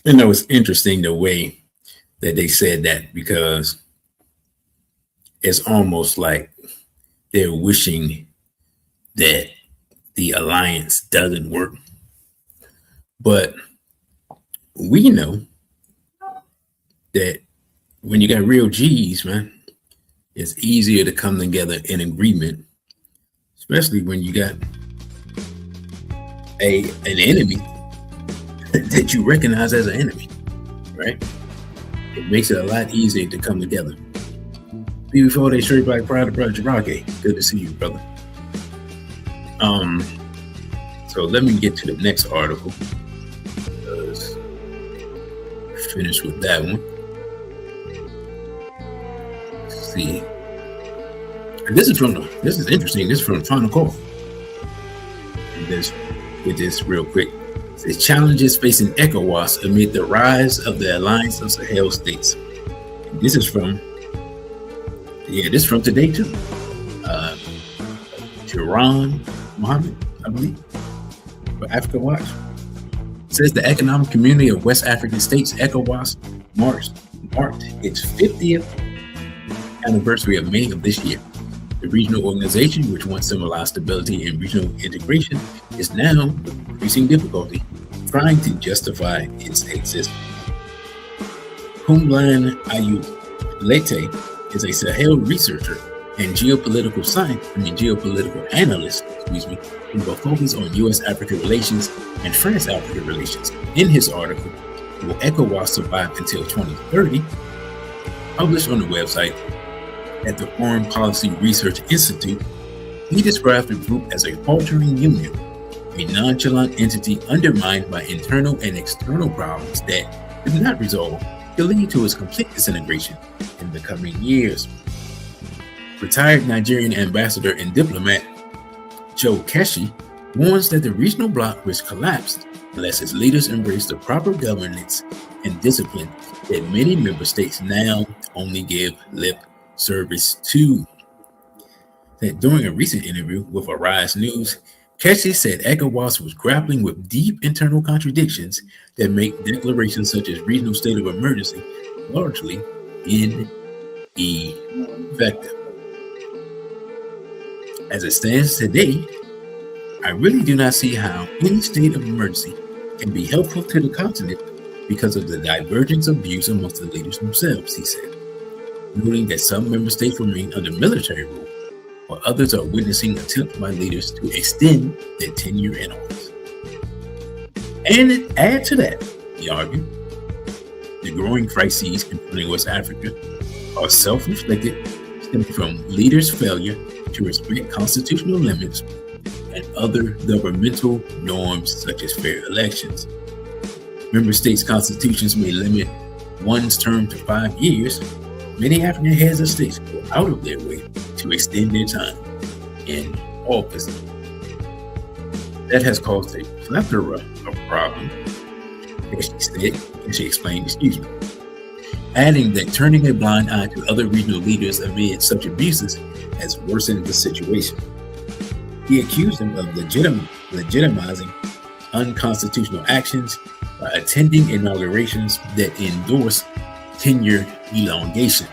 it's interesting the way that they said that, because it's almost like they're wishing that the alliance doesn't work. But we know that when you got real G's, man, it's easier to come together in agreement, especially when you got an enemy that you recognize as an enemy, right? It makes it a lot easier to come together. Before they straight back proud of Brother Jirage. Good to see you, brother. So let me get to the next article. Finish with that one. Let's see. This is interesting. This is from the Final Call. Get this real quick. It says challenges facing ECOWAS amid the rise of the Alliance of Sahel States. And this is from today too. Tehran Mohammed, I believe, for Africa Watch. It says the Economic Community of West African States, ECOWAS, marked its 50th anniversary of May of this year. The regional organization, which once symbolized stability and regional integration, is now with increasing difficulty trying to justify its existence. Kumblan Ayub Lete is a Sahel researcher and geopolitical analyst, who will focus on U.S.-Africa relations and France-Africa relations. In his article, Will ECOWAS Survive Until 2030, published on the website at the Foreign Policy Research Institute, he described the group as a faltering union, a nonchalant entity undermined by internal and external problems that, if not resolved, could lead to its complete disintegration in the coming years. Retired Nigerian ambassador and diplomat Joe Keshi warns that the regional bloc risk collapsed unless its leaders embrace the proper governance and discipline that many member states now only give lip service to. That during a recent interview with Arise News, Keshi said ECOWAS was grappling with deep internal contradictions that make declarations such as regional state of emergency largely ineffective. As it stands today, I really do not see how any state of emergency can be helpful to the continent because of the divergence of views amongst the leaders themselves, he said, noting that some member states remain under military rule, while others are witnessing attempts by leaders to extend their tenure in office. And add to that, he argued, the growing crises confronting West Africa are self-inflicted, stemming from leaders' failure to respect constitutional limits and other governmental norms such as fair elections. Member states' constitutions may limit one's term to 5 years. Many African heads of states go out of their way to extend their time in office. That has caused a plethora of problems, as she explained, adding that turning a blind eye to other regional leaders amid such abuses has worsened the situation. He accused them of legitimizing unconstitutional actions by attending inaugurations that endorse tenure elongation.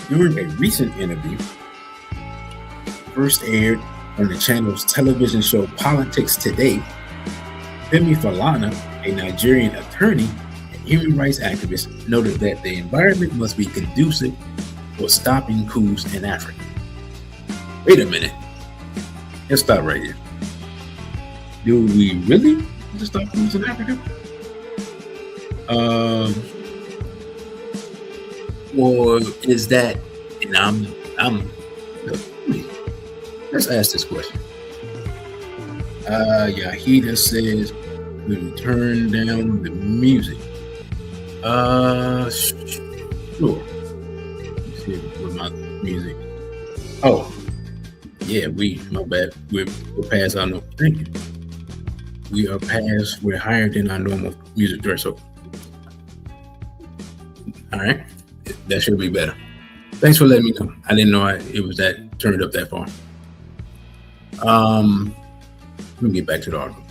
During a recent interview, first aired on the channel's television show Politics Today, Femi Falana, a Nigerian attorney and human rights activist, noted that the environment must be conducive for stopping coups in Africa. Wait a minute. Let's stop right here. Do we really want to stop coups in Africa? Or is that, and let's ask this question. Yahida says we turn down the music. Sure. Let's see with my music. Oh, yeah, my bad. We're past our normal. Thank you. We're higher than our normal music threshold. All right, that should be better. Thanks for letting me know. I didn't know it was that turned up that far. Let me get back to the article.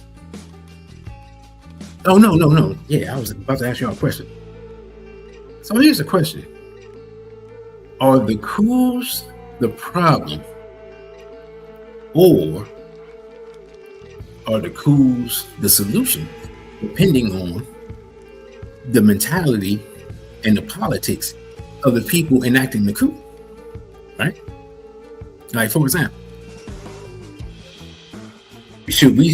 Oh, no. Yeah, I was about to ask y'all a question. So here's the question. Are the coups the problem, or are the coups the solution, depending on the mentality and the politics of the people enacting the coup, right? Like, for example,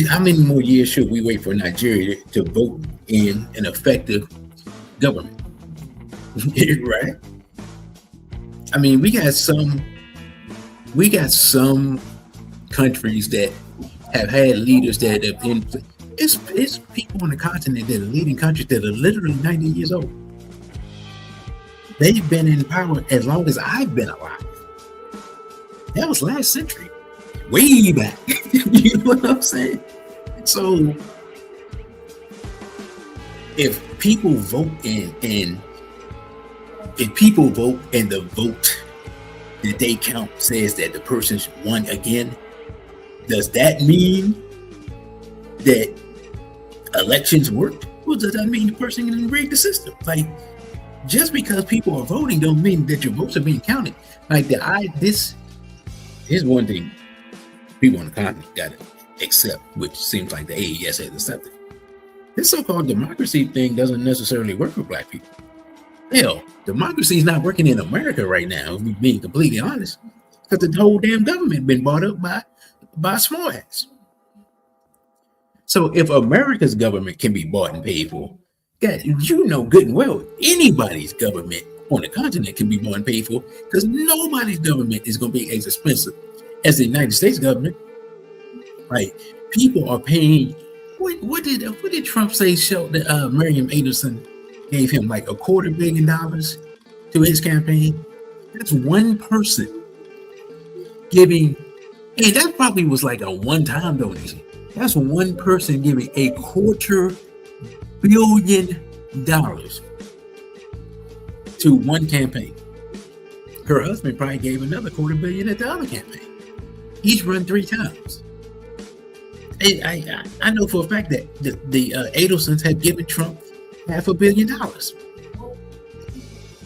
how many more years should we wait for Nigeria to vote in an effective government? Right? I mean, we got some countries that have had leaders that have been, it's people on the continent that are leading countries that are literally 90 years old. They've been in power as long as I've been alive. That was last century. Way back. You know what I'm saying? So if people vote and the vote that they count says that the person's won again, does that mean that elections worked? Or does that mean the person can rig the system? Like, just because people are voting don't mean that your votes are being counted. Like, here's one thing people on the continent got to accept, which seems like the AES has accepted. This so-called democracy thing doesn't necessarily work for Black people. Hell, democracy is not working in America right now, if we're being completely honest, because the whole damn government been bought up by small hats. So if America's government can be bought and paid for, God, you know good and well, anybody's government on the continent can be bought and paid for, because nobody's government is going to be as expensive as the United States government. Like, people are paying. What did Trump say? Miriam Adelson gave him like $250 million to his campaign. That's one person giving, and that probably was like a one-time donation. That's one person giving $250 million to one campaign. Her husband probably gave another $250 million at the other campaign. Each run 3 times. I know for a fact that the Adelsons had given Trump $500 million.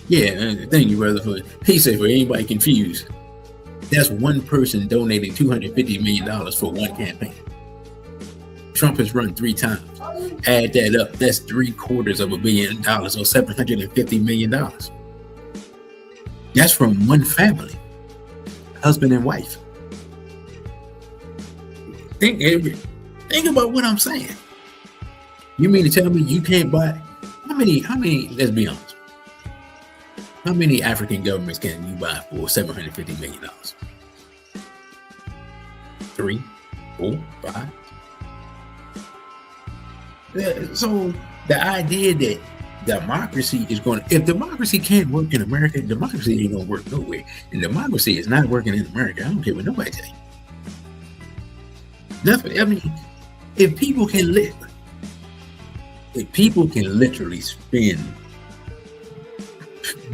Yeah, thank you, brother. He said, for anybody confused, that's one person donating $250 million for one campaign. Trump has run 3 times. Add that up, that's $750 million or $750 million. That's from one family, husband and wife. Think about what I'm saying. You mean to tell me you can't buy how many, let's be honest, how many African governments can you buy for $750 million? 3, 4, 5. So the idea that democracy is going to, if democracy can't work in America, democracy ain't going to work nowhere. And democracy is not working in America. I don't care what nobody tell you. Nothing. I mean, if people can literally spend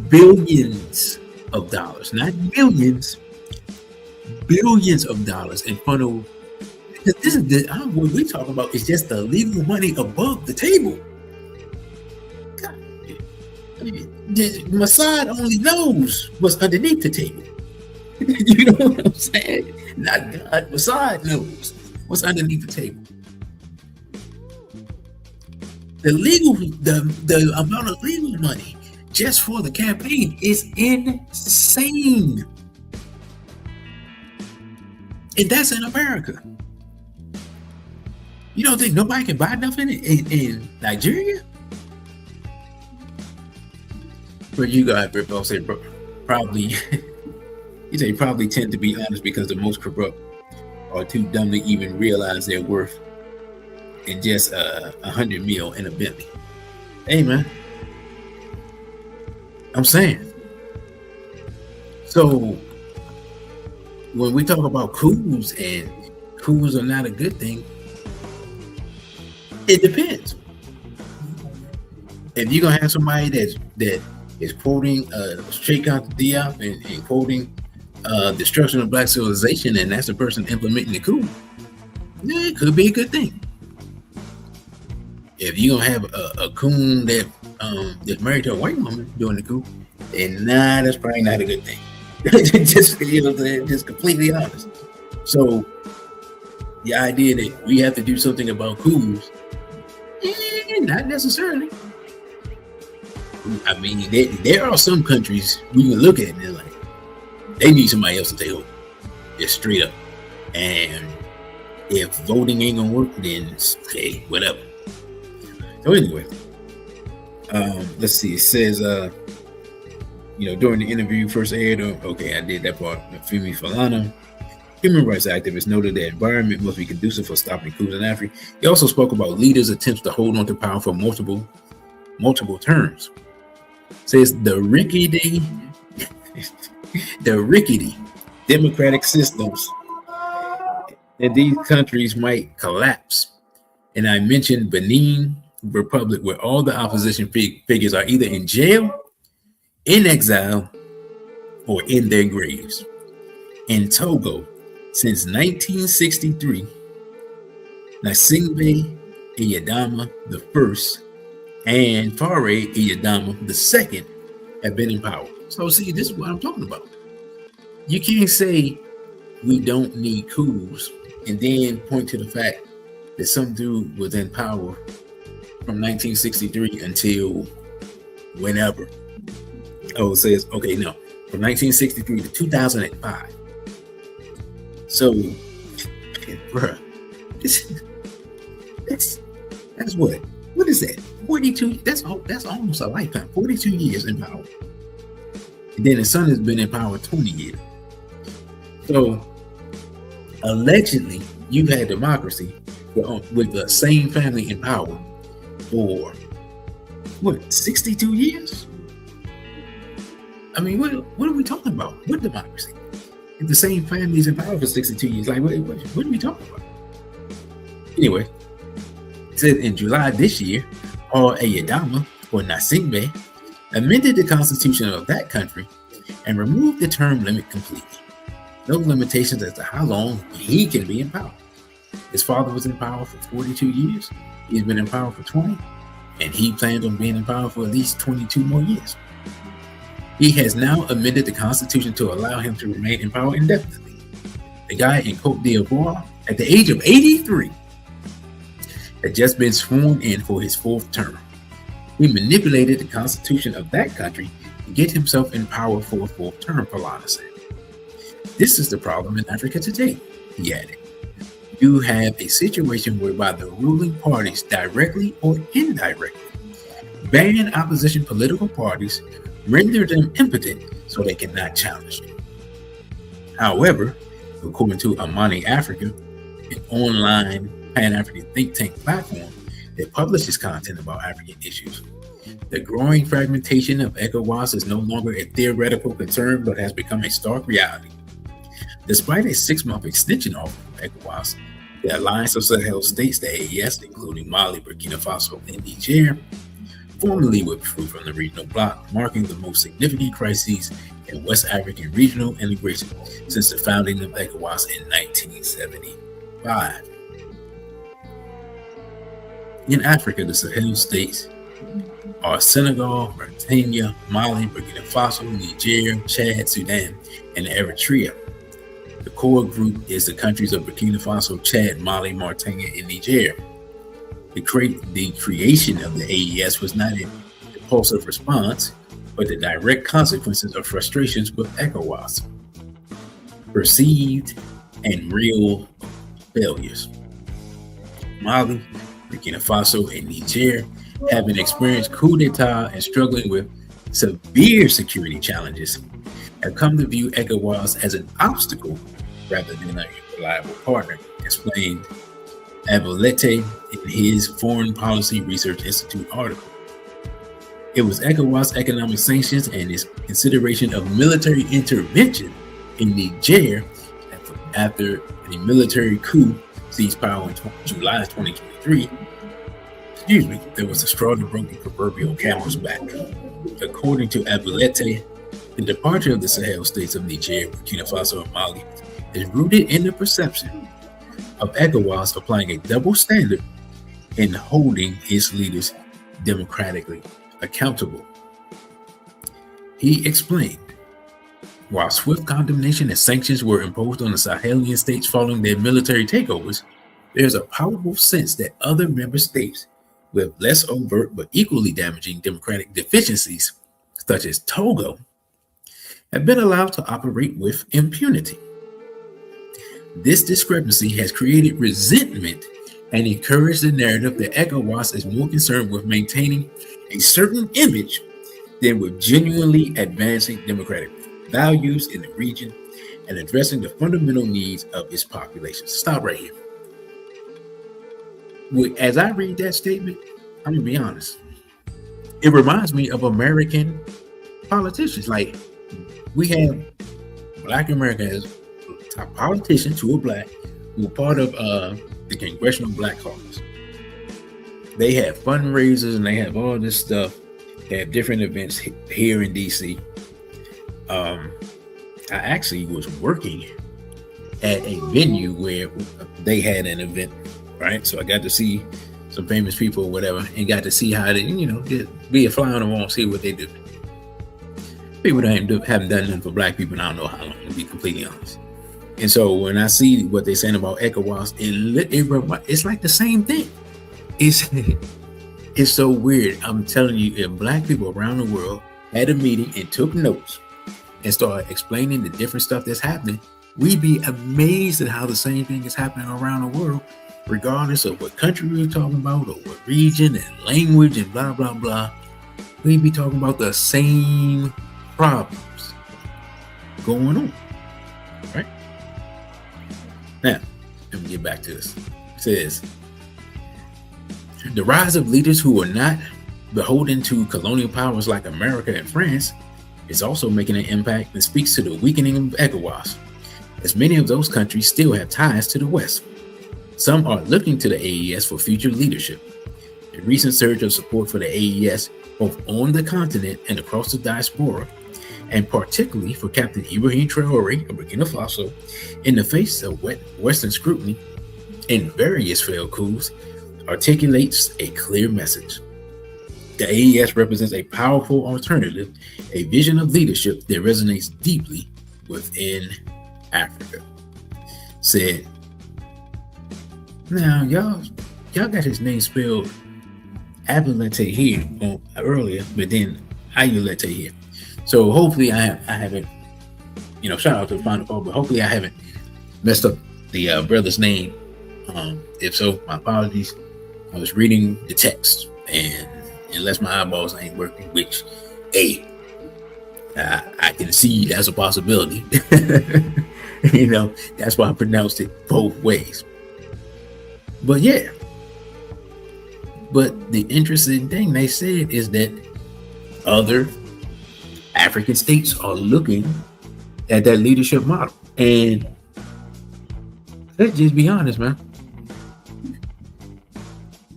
billions of dollars, not millions, billions of dollars, and funnel This is what we talk about is just the legal money above the table. God, Mossad only knows what's underneath the table. You know what I'm saying? Not God. Mossad knows what's underneath the table. The amount of legal money just for the campaign is insane. And that's in America. You don't think nobody can buy nothing in Nigeria? But you got Britt say probably you say probably tend to be honest because the most corrupt are too dumb to even realize their worth in just 100 mil in a Bentley. Hey man, I'm saying. So when we talk about coups and coups are not a good thing, it depends. If you're gonna have somebody that is quoting Sheikh Diop and quoting destruction of black civilization, and that's the person implementing the coup, yeah, it could be a good thing. If you're gonna have a coon that's married to a white woman doing the coup, then that's probably not a good thing. Just just completely honest. So the idea that we have to do something about coups, not necessarily. I mean, there are some countries we can look at and they're like, they need somebody else to take over. Just straight up. And if voting ain't gonna work, then hey, whatever. So anyway, let's see. It says, during the interview first aired, okay, I did that part. Femi Falana, human rights activist, noted the environment must be conducive for stopping coups in Africa. He also spoke about leaders' attempts to hold on to power for multiple terms. Says the rickety democratic systems in these countries might collapse. And I mentioned Benin Republic, where all the opposition figures are either in jail, in exile, or in their graves. In Togo, since 1963, Gnassingbé Eyadema the first and Faure Eyadema the second have been in power. So see, this is what I'm talking about. You can't say we don't need coups and then point to the fact that some dude was in power from 1963 until whenever. Oh, it says, okay, no, from 1963 to 2005. So, bruh, that's what? What is that? 42, that's almost a lifetime, 42 years in power. And then his son has been in power 20 years. So, allegedly, you've had democracy with the same family in power for, 62 years? I mean, what are we talking about? What democracy? If the same family's in power for 62 years, like, what are we talking about? Anyway, it said in July this year, Paul Eyadema, or Gnassingbé, amended the constitution of that country and removed the term limit completely. No limitations as to how long he can be in power. His father was in power for 42 years. He's been in power for 20, and he plans on being in power for at least 22 more years. He has now amended the constitution to allow him to remain in power indefinitely. The guy in Cote d'Ivoire, at the age of 83, had just been sworn in for his fourth term. He manipulated the constitution of that country to get himself in power for a fourth term, Falana said. This is the problem in Africa today, he added. You have a situation whereby the ruling parties, directly or indirectly, ban opposition political parties, render them impotent so they cannot challenge them. However, according to Amani Africa, an online Pan-African think tank platform that publishes content about African issues, the growing fragmentation of ECOWAS is no longer a theoretical concern but has become a stark reality. Despite a 6-month extension of ECOWAS, the Alliance of Sahel States, the AES, including Mali, Burkina Faso, and Niger, formally withdrew from the regional bloc, marking the most significant crises in West African regional integration since the founding of ECOWAS in 1975. In Africa, the Sahel states are Senegal, Mauritania, Mali, Burkina Faso, Niger, Chad, Sudan, and Eritrea. The core group is the countries of Burkina Faso, Chad, Mali, Mauritania, and Niger. The creation of the AES was not an impulsive response, but the direct consequences of frustrations with ECOWAS, perceived and real failures. Mali, Burkina Faso, and Niger having experienced coup d'etat and struggling with severe security challenges, have come to view ECOWAS as an obstacle rather than a reliable partner, explained Abolete in his Foreign Policy Research Institute article. It was ECOWAS economic sanctions and its consideration of military intervention in Niger after the military coup seized power in July 2023. There was a straw that broke the proverbial camel's back. According to Abolete, the departure of the Sahel states of Niger, Burkina Faso, and Mali is rooted in the perception of ECOWAS applying a double standard in holding its leaders democratically accountable. He explained, while swift condemnation and sanctions were imposed on the Sahelian states following their military takeovers, there's a powerful sense that other member states with less overt but equally damaging democratic deficiencies, such as Togo, have been allowed to operate with impunity. This discrepancy has created resentment and encouraged the narrative that ECOWAS is more concerned with maintaining a certain image than with genuinely advancing democratic values in the region and addressing the fundamental needs of its population. Stop right here. As I read that statement, I'm gonna be honest. It reminds me of American politicians. Like, we have Black America as top politicians who are Black, who are part of the Congressional Black Caucus. They have fundraisers and they have all this stuff. They have different events here in DC. I actually was working at a venue where they had an event, right? So I got to see some famous people or whatever, and got to see how they, just be a fly on the wall and see what they do. People that haven't done nothing for Black people, and I don't know how long, to be completely honest. And so when I see what they're saying about ECOWAS, it's like the same thing. It's so weird. I'm telling you, if Black people around the world had a meeting and took notes and started explaining the different stuff that's happening, we'd be amazed at how the same thing is happening around the world, regardless of what country we're talking about or what region and language and blah, blah, blah. We'd be talking about the same problems going on, right? Now, let me get back to this. It says, the rise of leaders who are not beholden to colonial powers like America and France is also making an impact and speaks to the weakening of ECOWAS, as many of those countries still have ties to the West. Some are looking to the AES for future leadership. A recent surge of support for the AES, both on the continent and across the diaspora, and particularly for Captain Ibrahim Traoré of Burkina Faso, in the face of Western scrutiny in various failed coups, articulates a clear message. The AES represents a powerful alternative, a vision of leadership that resonates deeply within Africa. Said, now y'all got his name spelled Abolete here earlier, but then Ayulete here. So hopefully I haven't, shout out to the final call, but hopefully I haven't messed up the brother's name. If so, my apologies. I was reading the text, and unless my eyeballs ain't working, which, I can see that's a possibility. That's why I pronounced it both ways. But yeah. But the interesting thing they said is that other African states are looking at that leadership model. And let's just be honest, man.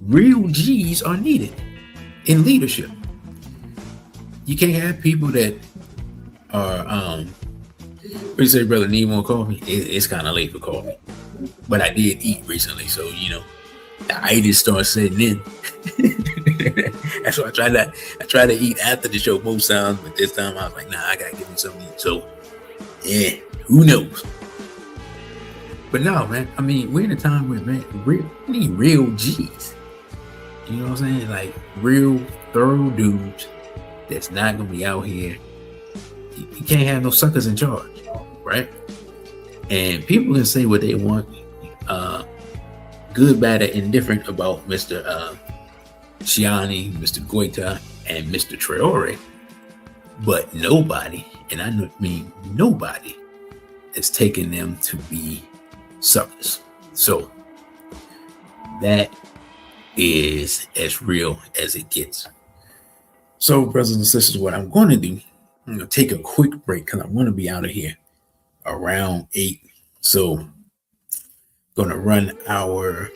Real G's are needed in leadership. You can't have people that are, what do you say, brother, need more coffee? It's kind of late for coffee. But I did eat recently, so, the itis starts setting in. That's why I try to eat after the show most times, but this time I was like, nah, I gotta give me something to eat. So yeah, who knows? But no, man, I mean, we're in a time where, man, we need real G's. You know what I'm saying? Like real thorough dudes that's not gonna be out here. You can't have no suckers in charge, right? And people can say what they want, good, bad, or indifferent about Mr. Chiani, Mr. Goita, and Mr. Traore, but nobody, and I mean nobody, is taking them to be suckers. So that is as real as it gets. So, brothers and sisters, what I'm going to do, I'm going to take a quick break because I want to be out of here around 8. So, going to run our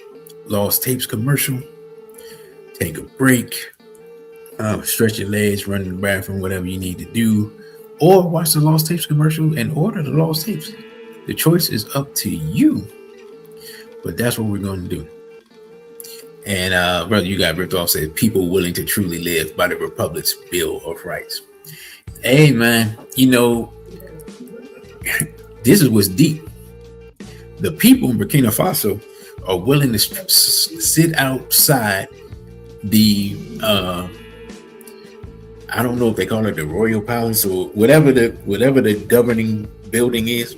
Lost Tapes commercial, take a break, stretch your legs, run in the bathroom, whatever you need to do, or watch the Lost Tapes commercial and order the Lost Tapes. The choice is up to you, but that's what we're going to do. And brother, you got ripped off, said people willing to truly live by the Republic's Bill of Rights. Hey, man, you know, this is what's deep. The people in Burkina Faso are willing to sit outside the, I don't know if they call it the Royal Palace or whatever the governing building is,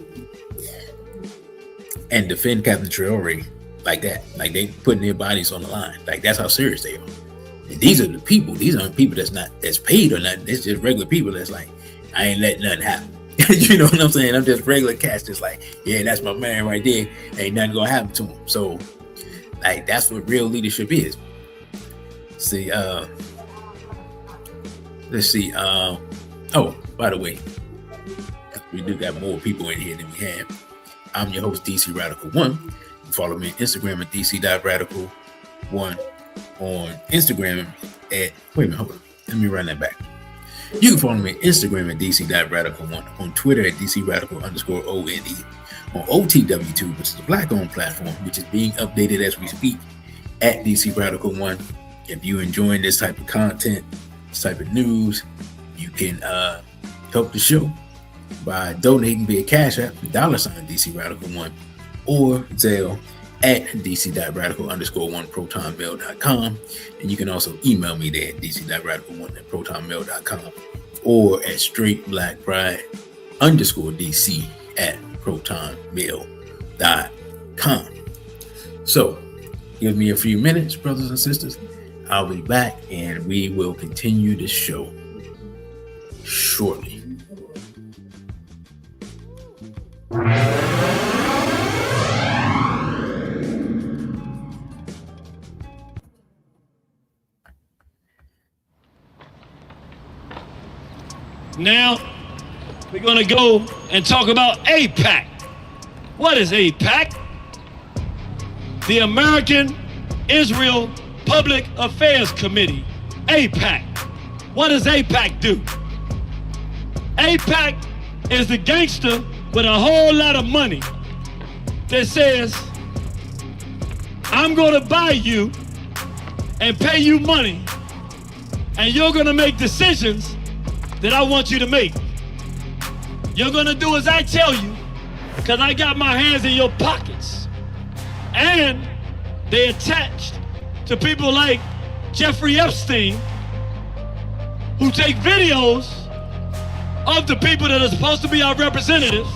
and defend Captain Traore like that. Like they putting their bodies on the line. Like that's how serious they are. And these are the people. These aren't people that's paid or nothing. It's just regular people that's like, I ain't letting nothing happen. You know what I'm saying? I'm just regular cats, just like, yeah, that's my man right there. Ain't nothing gonna happen to him. So, like, that's what real leadership is. See, let's see. Oh, by the way, we do got more people in here than we have. I'm your host, DC Radical 1. Follow me on Instagram at dc.radical1. On Instagram at, wait a minute, hold on. Let me run that back. You can follow me on Instagram at dc.radical1. On Twitter at dcradical_ONE. On OTW2, which is a Black-owned platform, which is being updated as we speak, at DC Radical 1. If you're enjoying this type of content, this type of news, you can help the show by donating via Cash App, $ DC Radical 1, or Zelle at dc.radical_1protonmail.com. And you can also email me there at dc.radical1@protonmail.com or at straightblackpride_DC@protonmail.com. So give me a few minutes, brothers and sisters. I'll be back and we will continue the show shortly. Now, we're going to go and talk about AIPAC. What is AIPAC? The American Israel Public Affairs Committee. AIPAC. What does AIPAC do? AIPAC is the gangster with a whole lot of money that says, I'm going to buy you and pay you money, and you're going to make decisions that I want you to make. You're gonna do as I tell you, because I got my hands in your pockets. And they attached to people like Jeffrey Epstein, who take videos of the people that are supposed to be our representatives,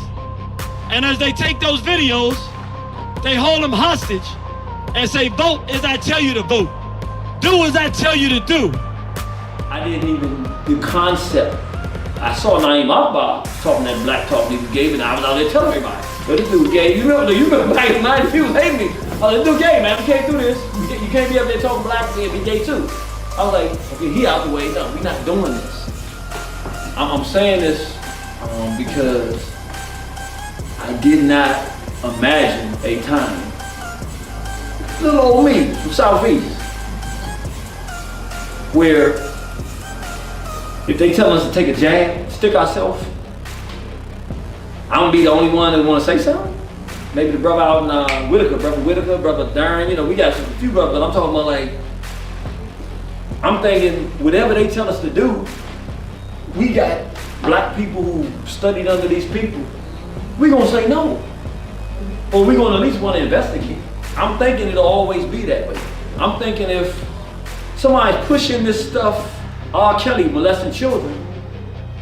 and as they take those videos, they hold them hostage and say, vote as I tell you to vote. Do as I tell you to do. I didn't even, the concept. I saw Naeem Akbar talking that black talk he was gay, and I was out there telling everybody, but this dude gay. You remember back in the 90s, he was hating me. Oh, this dude gay, man, we can't do this. You can't be up there talking black and be gay too. I was like, okay, he out the way. No, we're not doing this. I'm saying this because I did not imagine a time, little old me from Southeast, where if they tell us to take a jab, stick ourselves, I'm gonna be the only one that wanna say something. Maybe the brother out in Whitaker, brother Dern, you know, we got a few brothers, but I'm talking about like, I'm thinking whatever they tell us to do, we got black people who studied under these people, we gonna say no. Or we gonna at least wanna investigate. I'm thinking it'll always be that way. I'm thinking if somebody's pushing this stuff, R. Kelly molesting children,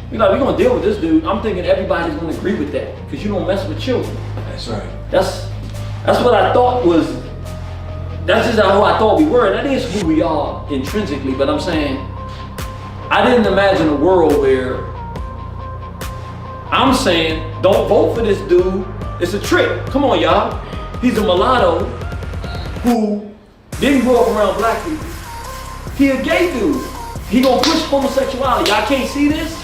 we're gonna deal with this dude. I'm thinking everybody's gonna agree with that, because you don't mess with children. That's right. That's what I thought was, that's just how I thought we were. That is who we are intrinsically, but I'm saying, I didn't imagine a world where I'm saying, don't vote for this dude. It's a trick. Come on, y'all. He's a mulatto who didn't grow up around black people. He a gay dude. He gonna push homosexuality. Y'all can't see this?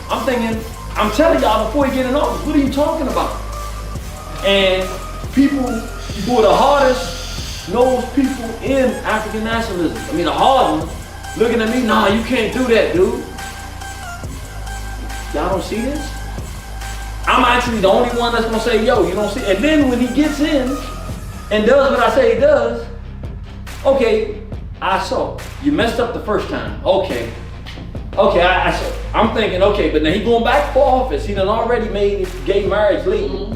I'm thinking, I'm telling y'all before he get in office, what are you talking about? And people who are the hardest nosed people in African nationalism, I mean the hard ones, looking at me, nah, you can't do that, dude. Y'all don't see this? I'm actually the only one that's gonna say, yo, you don't see. And then when he gets in and does what I say he does, okay, I saw. You messed up the first time. Okay, I saw. I'm thinking, okay, but now he going back for office. He done already made gay marriage legal.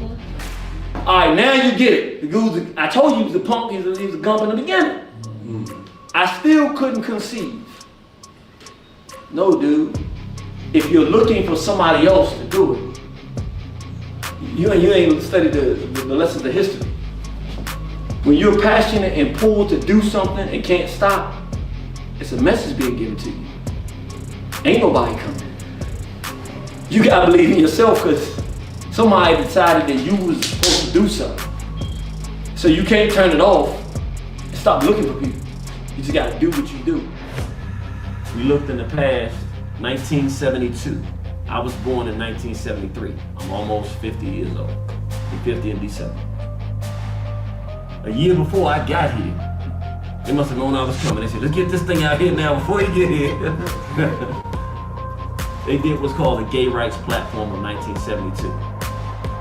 All right, now you get it. The dude, I told you he was a punk, he was a gump in the beginning. I still couldn't conceive. No, dude. If you're looking for somebody else to do it, you ain't studied the lessons of history. When you're passionate and pulled to do something and can't stop, it's a message being given to you. Ain't nobody coming. You gotta believe in yourself, because somebody decided that you was supposed to do something. So you can't turn it off and stop looking for people. You just gotta do what you do. We looked in the past, 1972. I was born in 1973. I'm almost 50 years old. I'm 50 in December. A year before I got here, they must have known I was coming. They said, let's get this thing out here now before you get here. They did what's called the Gay Rights Platform of 1972.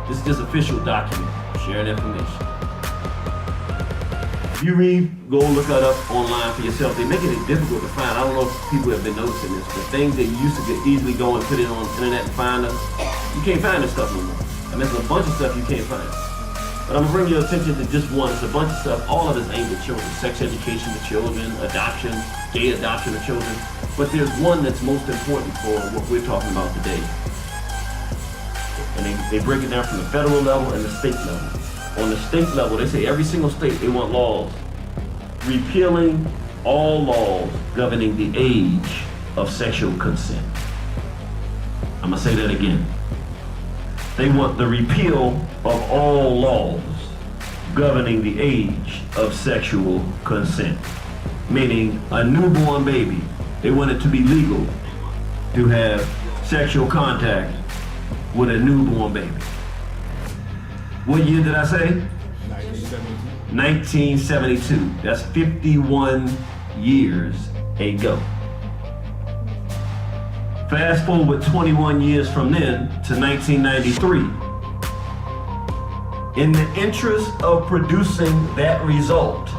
This is just official document, sharing information. If you go look it up online for yourself. They're making it difficult to find. I don't know if people have been noticing this, but things that you used to easily go and put it on the internet and find them, you can't find this stuff no more. And there's a bunch of stuff you can't find. But I'm gonna bring your attention to just one. It's a bunch of stuff, all of it's aimed at children. Sex education to children, adoption, gay adoption of children. But there's one that's most important for what we're talking about today. And they break it down from the federal level and the state level. On the state level, they say every single state, they want laws repealing all laws governing the age of sexual consent. I'm gonna say that again. They want the repeal of all laws governing the age of sexual consent. Meaning a newborn baby, they want it to be legal to have sexual contact with a newborn baby. What year did I say? 1972. That's 51 years ago. Fast forward 21 years from then to 1993. In the interest of producing that result,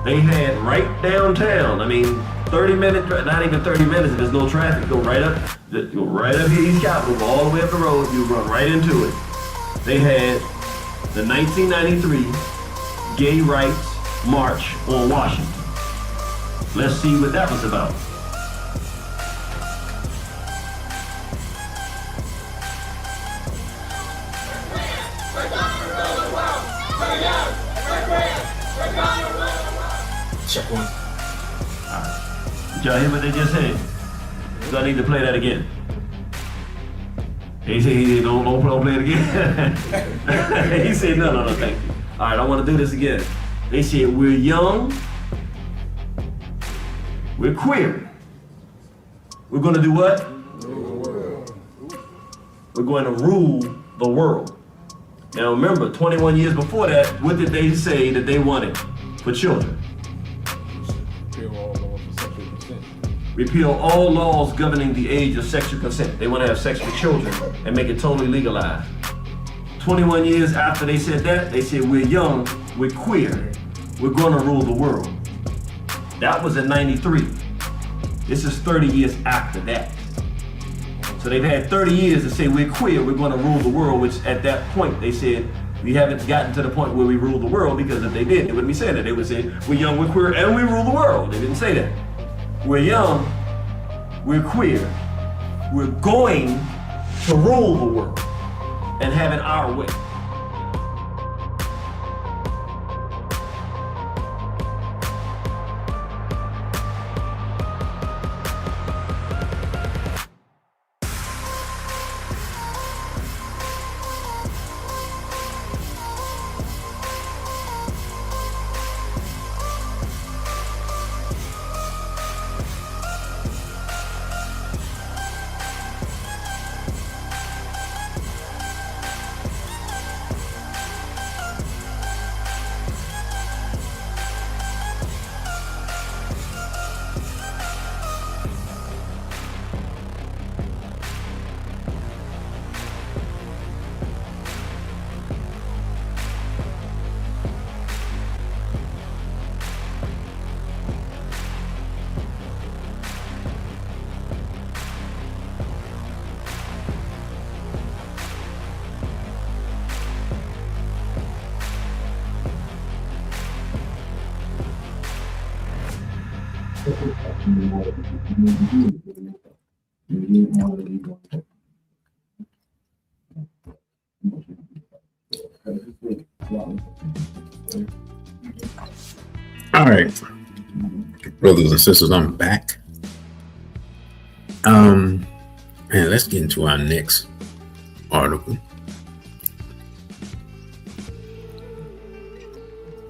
they had right downtown, 30 minutes, not even 30 minutes if there's no traffic, go right up here, East Capitol, go all the way up the road, you run right into it. They had the 1993 Gay Rights March on Washington. Let's see what that was about. Check one. Did y'all hear what they just said? Do I need to play that again? He said, don't play it again. He said, no, thank you. All right, I want to do this again. They said, we're young, we're queer. We're going to do what? We're going to rule the world. Now remember, 21 years before that, what did they say that they wanted for children? Repeal all laws governing the age of sexual consent. They want to have sex with children and make it totally legalized. 21 years after they said that, they said, we're young, we're queer, we're going to rule the world. That was in 93. This is 30 years after that. So they've had 30 years to say we're queer, we're going to rule the world, which at that point they said we haven't gotten to the point where we rule the world, because if they did, they wouldn't be saying that. They would say we're young, we're queer, and we rule the world. They didn't say that. We're young, we're queer, we're going to rule the world and have it our way. All right, brothers and sisters, I'm back. And let's get into our next article.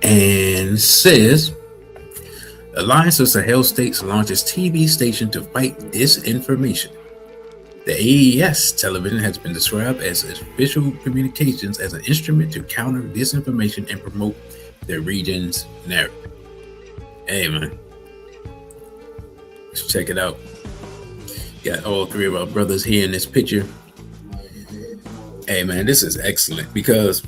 And says, Alliance of Sahel States launches TV station to fight disinformation. The AES television has been described as official communications as an instrument to counter disinformation and promote the region's narrative. Hey man, let's check it out. Got all three of our brothers here in this picture. Hey man, this is excellent because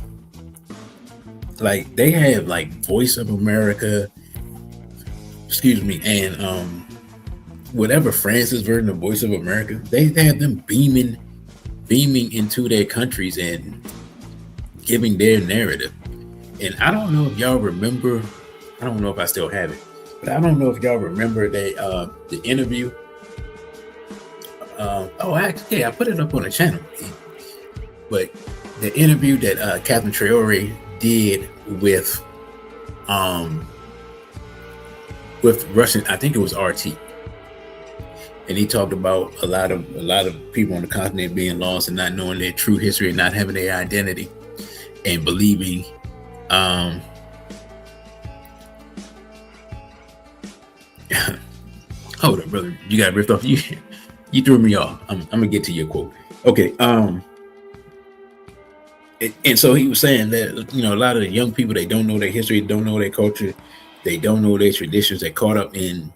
like they have like Voice of America, and whatever France's version of Voice of America, they have them beaming into their countries and giving their narrative. And I don't know if y'all remember, I don't know if I still have it, but I don't know if y'all remember the interview. Actually, I put it up on the channel. But the interview that Captain Traore did with Russian, I think it was RT, and he talked about a lot of people on the continent being lost and not knowing their true history and not having their identity and believing. Hold up, brother, you got ripped off. You threw me off. I'm gonna get to your quote. Okay. And so he was saying that, a lot of the young people, they don't know their history, don't know their culture, they don't know their traditions. They're caught up in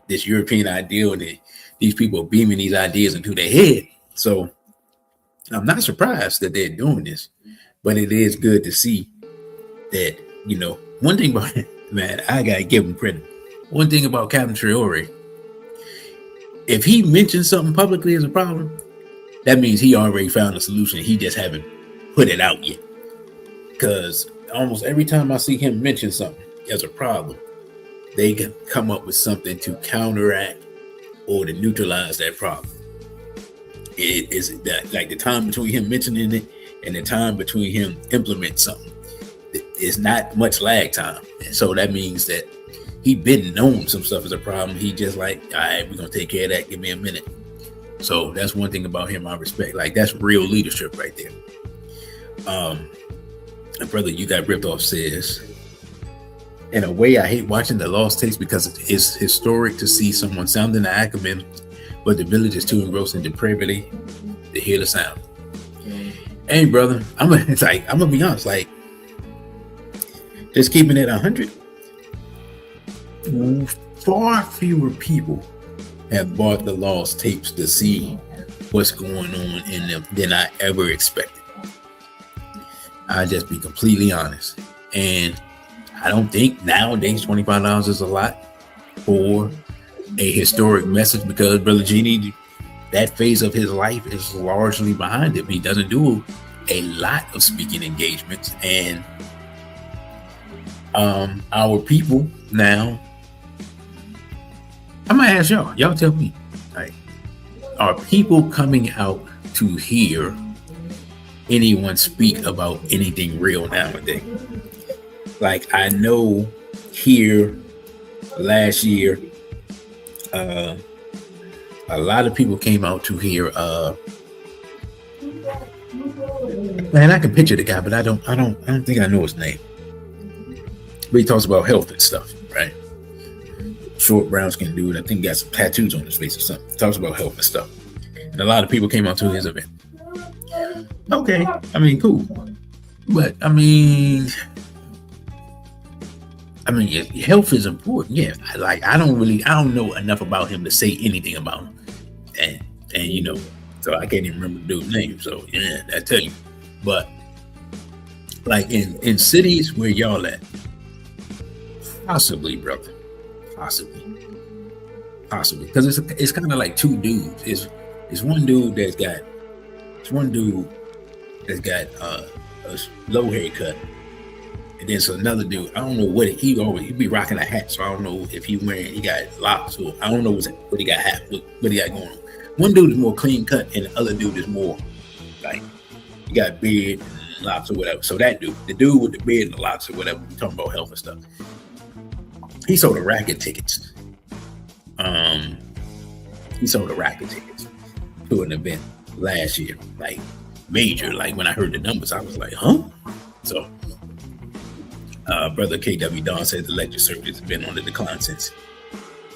this European ideal, and these people are beaming these ideas into their head. So I'm not surprised that they're doing this, but it is good to see that, one thing about it, man, I gotta give him credit. One thing about Captain Traore, if he mentions something publicly as a problem, that means he already found a solution. He just haven't put it out yet. Because almost every time I see him mention something as a problem, they can come up with something to counteract or to neutralize that problem. It is that, like, the time between him mentioning it and the time between him implementing something, it's not much lag time. And so that means that he been known some stuff as a problem. He just like, all right, we're gonna take care of that. Give me a minute. So that's one thing about him I respect. Like, that's real leadership right there. And brother, you got ripped off says, in a way, I hate watching the lost tapes because it's historic to see someone sounding the acronym, but the village is too engrossed in depravity to hear the sound. Hey, brother, I'm gonna be honest, like, just keeping it 100. Far fewer people have bought the lost tapes to see what's going on in them than I ever expected. I'll just be completely honest. And I don't think nowadays $25 is a lot. or a historic message, because Brother Genie, that phase of his life is largely behind him. He doesn't do a lot of speaking engagements, and our people now, I might ask y'all tell me, like, are people coming out to hear anyone speak about anything real nowadays? Like, I know here last year, a lot of people came out to hear man, I can picture the guy, but I don't think I know his name. But he talks about health and stuff, right? Short brown skin dude, I think got some tattoos on his face or something. Talks about health and stuff. And a lot of people came out to his event. Okay, I mean, cool. But I mean, health is important. Yeah, like I don't know enough about him to say anything about him, and you know, so I can't even remember the dude's name. So yeah, I tell you. But like in cities where y'all at, possibly, brother, possibly, because it's kind of like two dudes. It's one dude that's got a low haircut. And then so another dude, I don't know what he be rocking a hat, so I don't know if he got locks, or I don't know what he got what he got going on. One dude is more clean cut, and the other dude is more like he got beard and locks or whatever. So that dude, the dude with the beard and the locks or whatever, we talking about health and stuff. He sold a racket tickets. He sold a racket tickets to an event last year, like major. Like when I heard the numbers, I was like, huh? So. Brother KW Don said the lecture circuit has been on the decline since.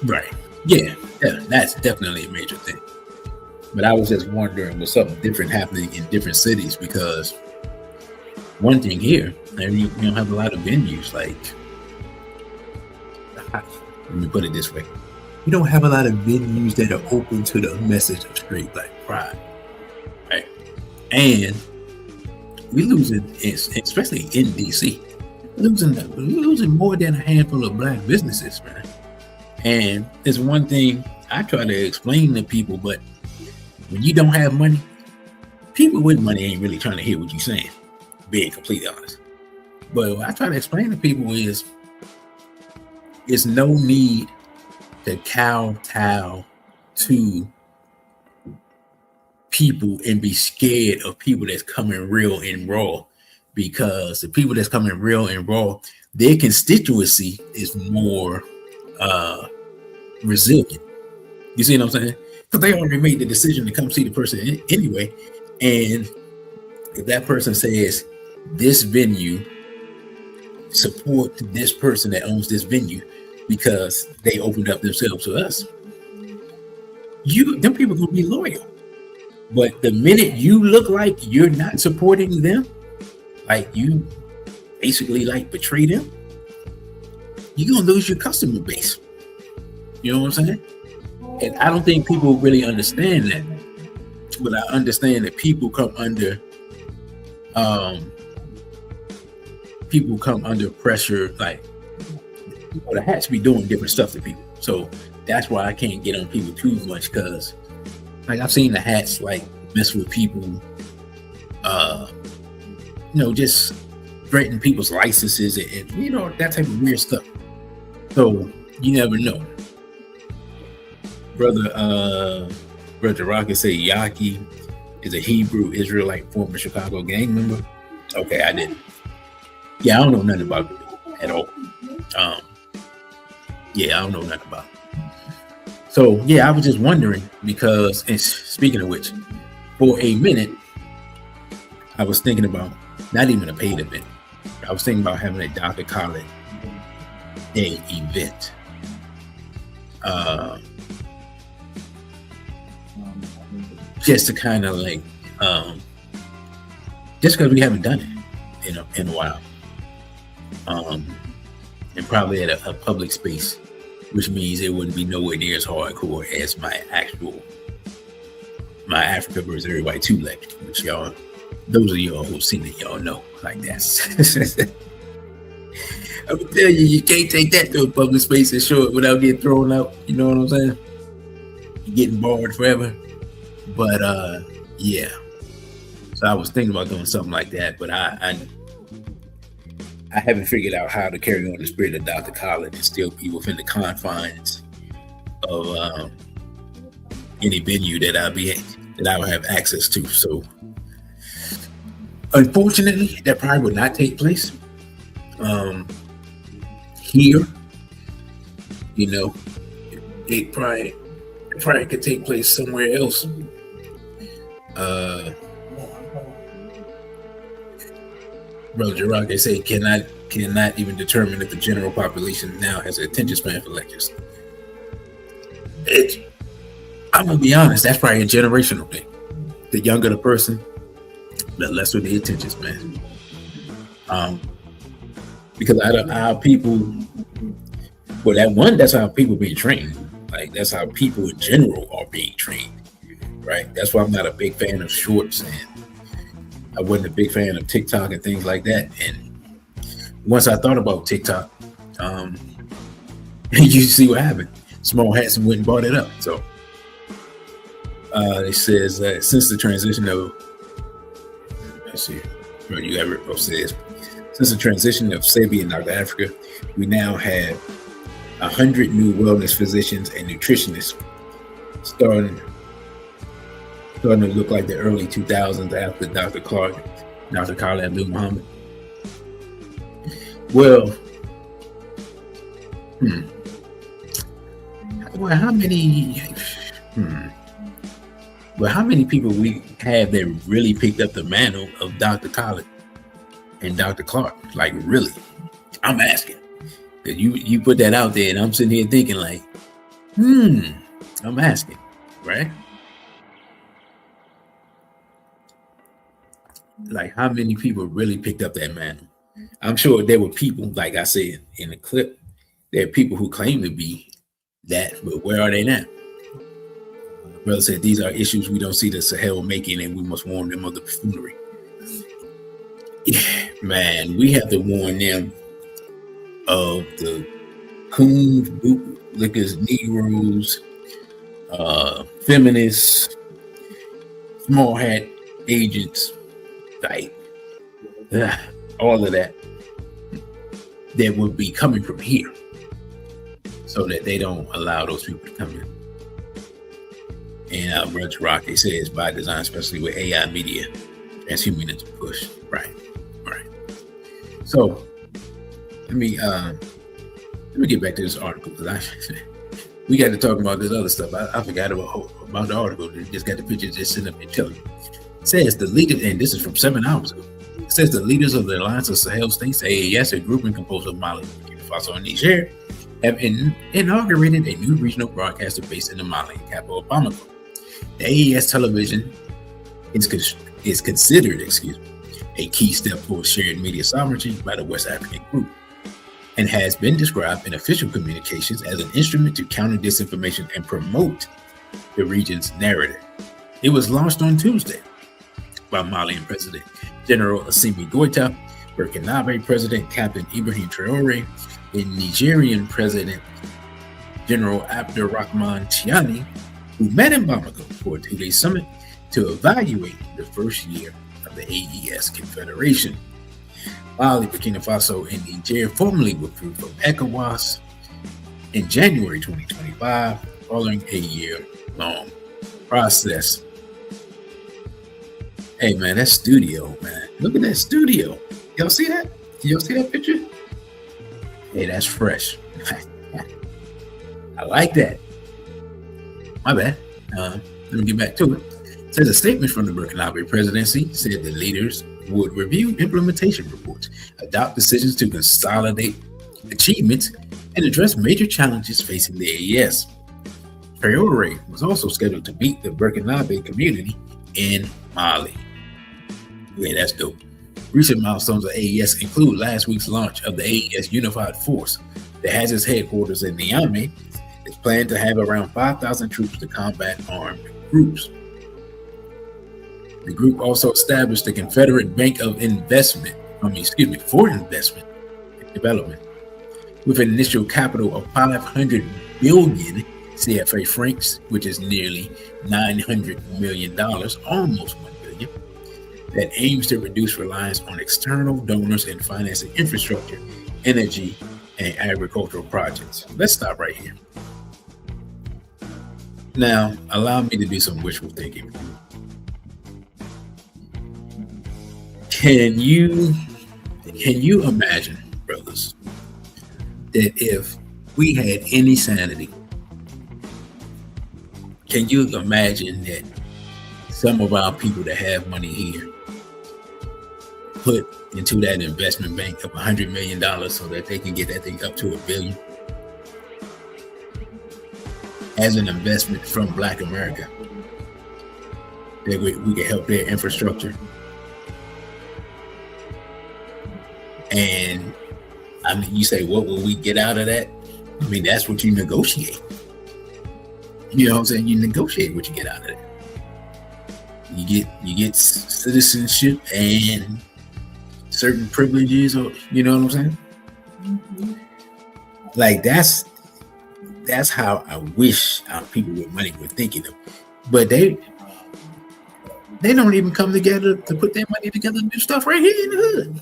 Right. Yeah, that's definitely a major thing. But I was just wondering, was something different happening in different cities? Because one thing here, you don't have a lot of venues. Like, let me put it this way: you don't have a lot of venues that are open to the message of straight black pride, right? And we losing, especially in DC. Losing more than a handful of black businesses, man. And it's one thing I try to explain to people, but when you don't have money, people with money ain't really trying to hear what you're saying, being completely honest. But what I try to explain to people is it's no need to kowtow to people and be scared of people that's coming real and raw. Because the people that's coming real and raw, their constituency is more resilient. You see what I'm saying? Because they already made the decision to come see the person anyway. And if that person says, this venue, support this person that owns this venue because they opened up themselves to us, them people are going to be loyal. But the minute you look like you're not supporting them, like you basically like betray them, you're gonna lose your customer base. You know what I'm saying? And I don't think people really understand that. But I understand that people come under pressure. Like, the hats be doing different stuff to people. So that's why I can't get on people too much, because like I've seen the hats like mess with people, just threaten people's licenses and that type of weird stuff. So you never know. Brother Rocket say Yaki is a Hebrew Israelite former Chicago gang member. Okay, I didn't. Yeah, I don't know nothing about it at all. I don't know nothing about it. So yeah, I was just wondering because, and speaking of which, for a minute, I was thinking about not even a paid event. I was thinking about having a Dr. Khaled Day event. Just to kind of like, just because we haven't done it in a while. And probably at a public space, which means it wouldn't be nowhere near as hardcore as my Africa versus Everybody 2 lecture, which those of y'all who've seen it, y'all know like that. I would tell you, you can't take that to a public space and show it without getting thrown out. You know what I'm saying? You're getting barred forever. But yeah. So I was thinking about doing something like that, but I haven't figured out how to carry on the spirit of Dr. Khaled and still be within the confines of any venue that I will have access to. So unfortunately, that probably would not take place here. You know, it probably could take place somewhere else. Brother Jirach, they say cannot even determine if the general population now has an attention span for lectures. I'm gonna be honest, that's probably a generational thing. The younger the person, the lesser the attention span. Because our people, well, that's how people being trained. Like that's how people in general are being trained, right? That's why I'm not a big fan of shorts, and I wasn't a big fan of TikTok and things like that. And once I thought about TikTok, you see what happened. Small hats went and bought it up. So it says that since the transition of, let's see, you got it says, since the transition of Sebi in North Africa, we now have 100 new wellness physicians and nutritionists starting to look like the early 2000s after Dr. Khaled Abdul Muhammad. Well, how many people we have that really picked up the mantle of Dr. Khaled and Dr. Clark? Like, really? I'm asking. Because you put that out there, and I'm sitting here thinking like, I'm asking, right? Like, how many people really picked up that mantle? I'm sure there were people, like I said in the clip, there are people who claim to be that, but where are they now? Brother said, these are issues we don't see the Sahel making, and we must warn them of the buffoonery. Yeah, man, we have to warn them of the coons, bootlickers, Negroes, feminists, small hat agents, like all of that would be coming from here, so that they don't allow those people to come in. And Brother Rocky says by design, especially with AI media, transhumanism push. Right. So let me get back to this article, because we got to talk about this other stuff. I forgot about the article. They just got the pictures just sitting up and telling you. It says the leaders, and this is from 7 hours ago. It says the leaders of the Alliance of Sahel States, AES, a grouping composed of Mali, Burkina Faso, and Niger, have inaugurated a new regional broadcaster based in the Mali capital of Bamako. The AES television is considered, a key step towards shared media sovereignty by the West African group, and has been described in official communications as an instrument to counter disinformation and promote the region's narrative. It was launched on Tuesday by Malian President General Assimi Goïta, Burkinabe President Captain Ibrahim Traoré, and Nigerian President General Abdurrahman Tiani, who met in Bamako for a 2-day summit to evaluate the first year of the AES Confederation. Mali, Burkina Faso, and Niger formally withdrew from ECOWAS in January 2025, following a year-long process. Hey man, that studio, man. Look at that studio. Y'all see that? Y'all see that picture? Hey, that's fresh. I like that. My bad. Let me get back to it. It says a statement from the Burkinabe presidency said the leaders would review implementation reports, adopt decisions to consolidate achievements, and address major challenges facing the AES. Traoré was also scheduled to meet the Burkinabe community in Mali. Yeah, that's dope. Recent milestones of AES include last week's launch of the AES Unified Force that has its headquarters in Niamey. It's planned to have around 5,000 troops to combat armed groups. The group also established the Confederate Bank of Investment, for Investment and Development, with an initial capital of 500 billion CFA francs, which is nearly $900 million, almost $1 billion, that aims to reduce reliance on external donors and financing infrastructure, energy, and agricultural projects. Let's stop right here. Now, allow me to do some wishful thinking. Can you imagine, brothers, that if we had any sanity, can you imagine that some of our people that have money here put into that investment bank of $100 million so that they can get that thing up to $1 billion as an investment from Black America, that we can help their infrastructure? And I mean, you say, what will we get out of that? I mean, that's what you negotiate. You know what I'm saying? You negotiate what you get out of it. You get citizenship and certain privileges, or you know what I'm saying? Mm-hmm. Like that's how I wish our people with money were thinking of. But they don't even come together to put their money together and do stuff right here in the hood.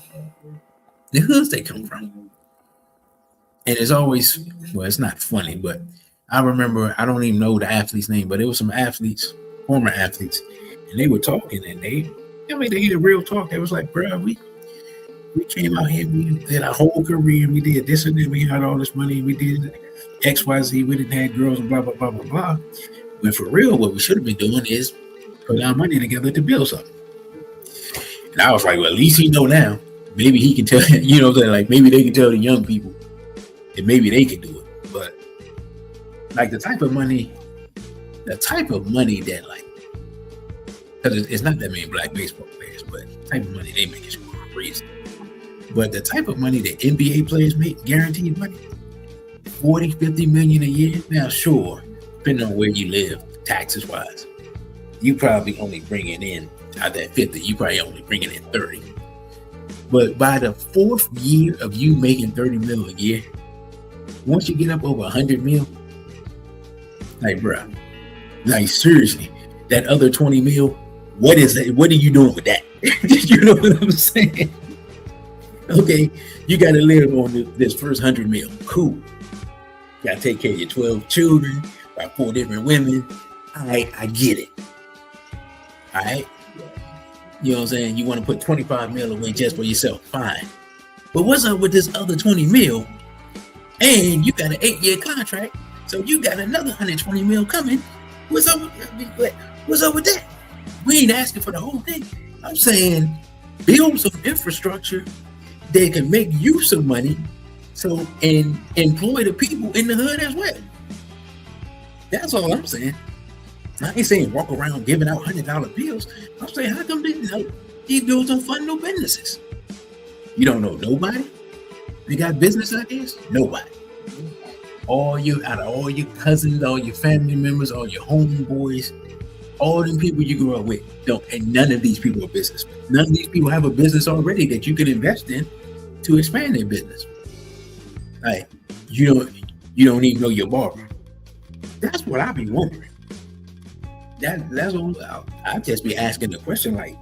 The hoods they come from. And it's always, well, it's not funny, but I remember, I don't even know the athlete's name, but it was some athletes, former athletes, and they were talking, and they did real talk. They was like, bro, we came out here, we did our whole career, and we did this and then we had all this money, we did XYZ, we didn't have girls and blah, blah, blah, blah, blah. But for real, what we should have been doing is put our money together to build something. And I was like, well, at least he know now. Maybe he can tell, you know what I'm saying? Like maybe they can tell the young people that maybe they can do it. But like the type of money that like, because it's not that many Black baseball players, but the type of money they make is crazy. But the type of money that NBA players make, guaranteed money, 40, 50 million a year. Now, sure, depending on where you live, taxes wise, you probably only bringing in, out that 50, you probably only bringing in 30. But by the fourth year of you making 30 mil a year, once you get up over 100 mil, like, bruh, like seriously, that other 20 mil, what is that? What are you doing with that? You know what I'm saying? Okay, you got to live on this first 100 mil. Cool. Got to take care of your 12 children, by 4 different women. All right, I get it. All right. You know what I'm saying? You want to put 25 mil away just for yourself. Fine. But what's up with this other 20 mil? And you got an 8-year contract. So you got another 120 mil coming. What's up with that? We ain't asking for the whole thing. I'm saying build some infrastructure that can make you some money. So, and employ the people in the hood as well. That's all I'm saying. I ain't saying walk around giving out $100 bills. I'm saying, how come these dudes don't fund no businesses? You don't know nobody? They got business ideas? Nobody. Out of all your cousins, all your family members, all your homeboys, all them people you grew up with, and none of these people are businessmen. None of these people have a business already that you can invest in to expand their business. Like, you don't even know your barber. That's what I be wondering. That's all. I just be asking the question, like,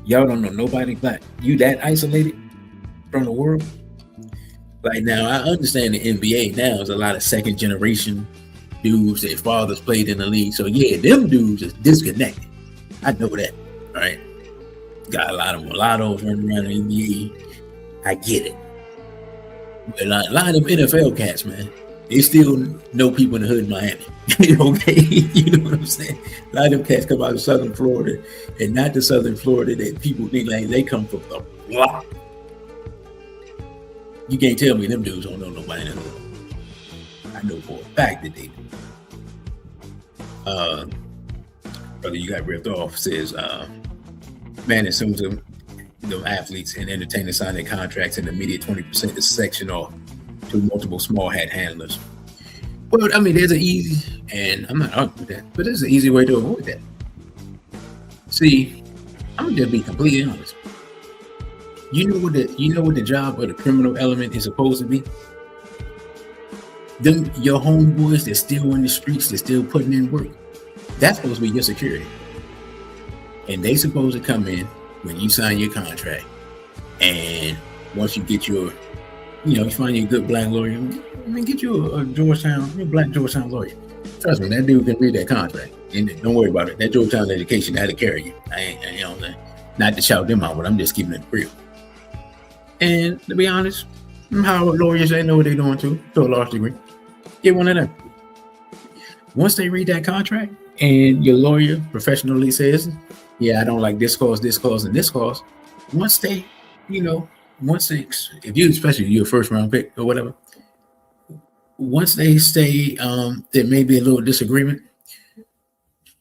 y'all don't know nobody Black. You that isolated from the world? Like, now I understand the NBA now is a lot of second generation dudes. Their fathers played in the league, so yeah, them dudes is disconnected. I know that, right? Got a lot of mulattoes running around the NBA. I get it. But a lot of NFL cats, man, they still know people in the hood in Miami. Okay, you know what I'm saying? A lot of them cats come out of Southern Florida, and not the Southern Florida that people think like they come from the block. You can't tell me them dudes don't know nobody in the hood. I know for a fact that they do. Brother, you got ripped off. Says, man, it seems them athletes and entertainers sign their contracts, and the immediate 20% is sectioned off to multiple small hat handlers. Well, I mean, there's an easy, and I'm not arguing with that, but there's an easy way to avoid that. See, I'm gonna just be completely honest. You know what the job of the criminal element is supposed to be? them your homeboys that's still in the streets, that's still putting in work. That's supposed to be your security. And they supposed to come in when you sign your contract. And once you get your, you find you a good black lawyer, get you a black Georgetown lawyer. Trust me, that dude can read that contract. And don't worry about it. That Georgetown education had to carry you. I ain't not to shout them out, but I'm just keeping it real. And to be honest, how lawyers, they know what they're doing to a large degree. Get one of them. Once they read that contract and your lawyer professionally says, yeah, I don't like this clause, and this clause. Once they, especially your first round pick or whatever, once they say there may be a little disagreement,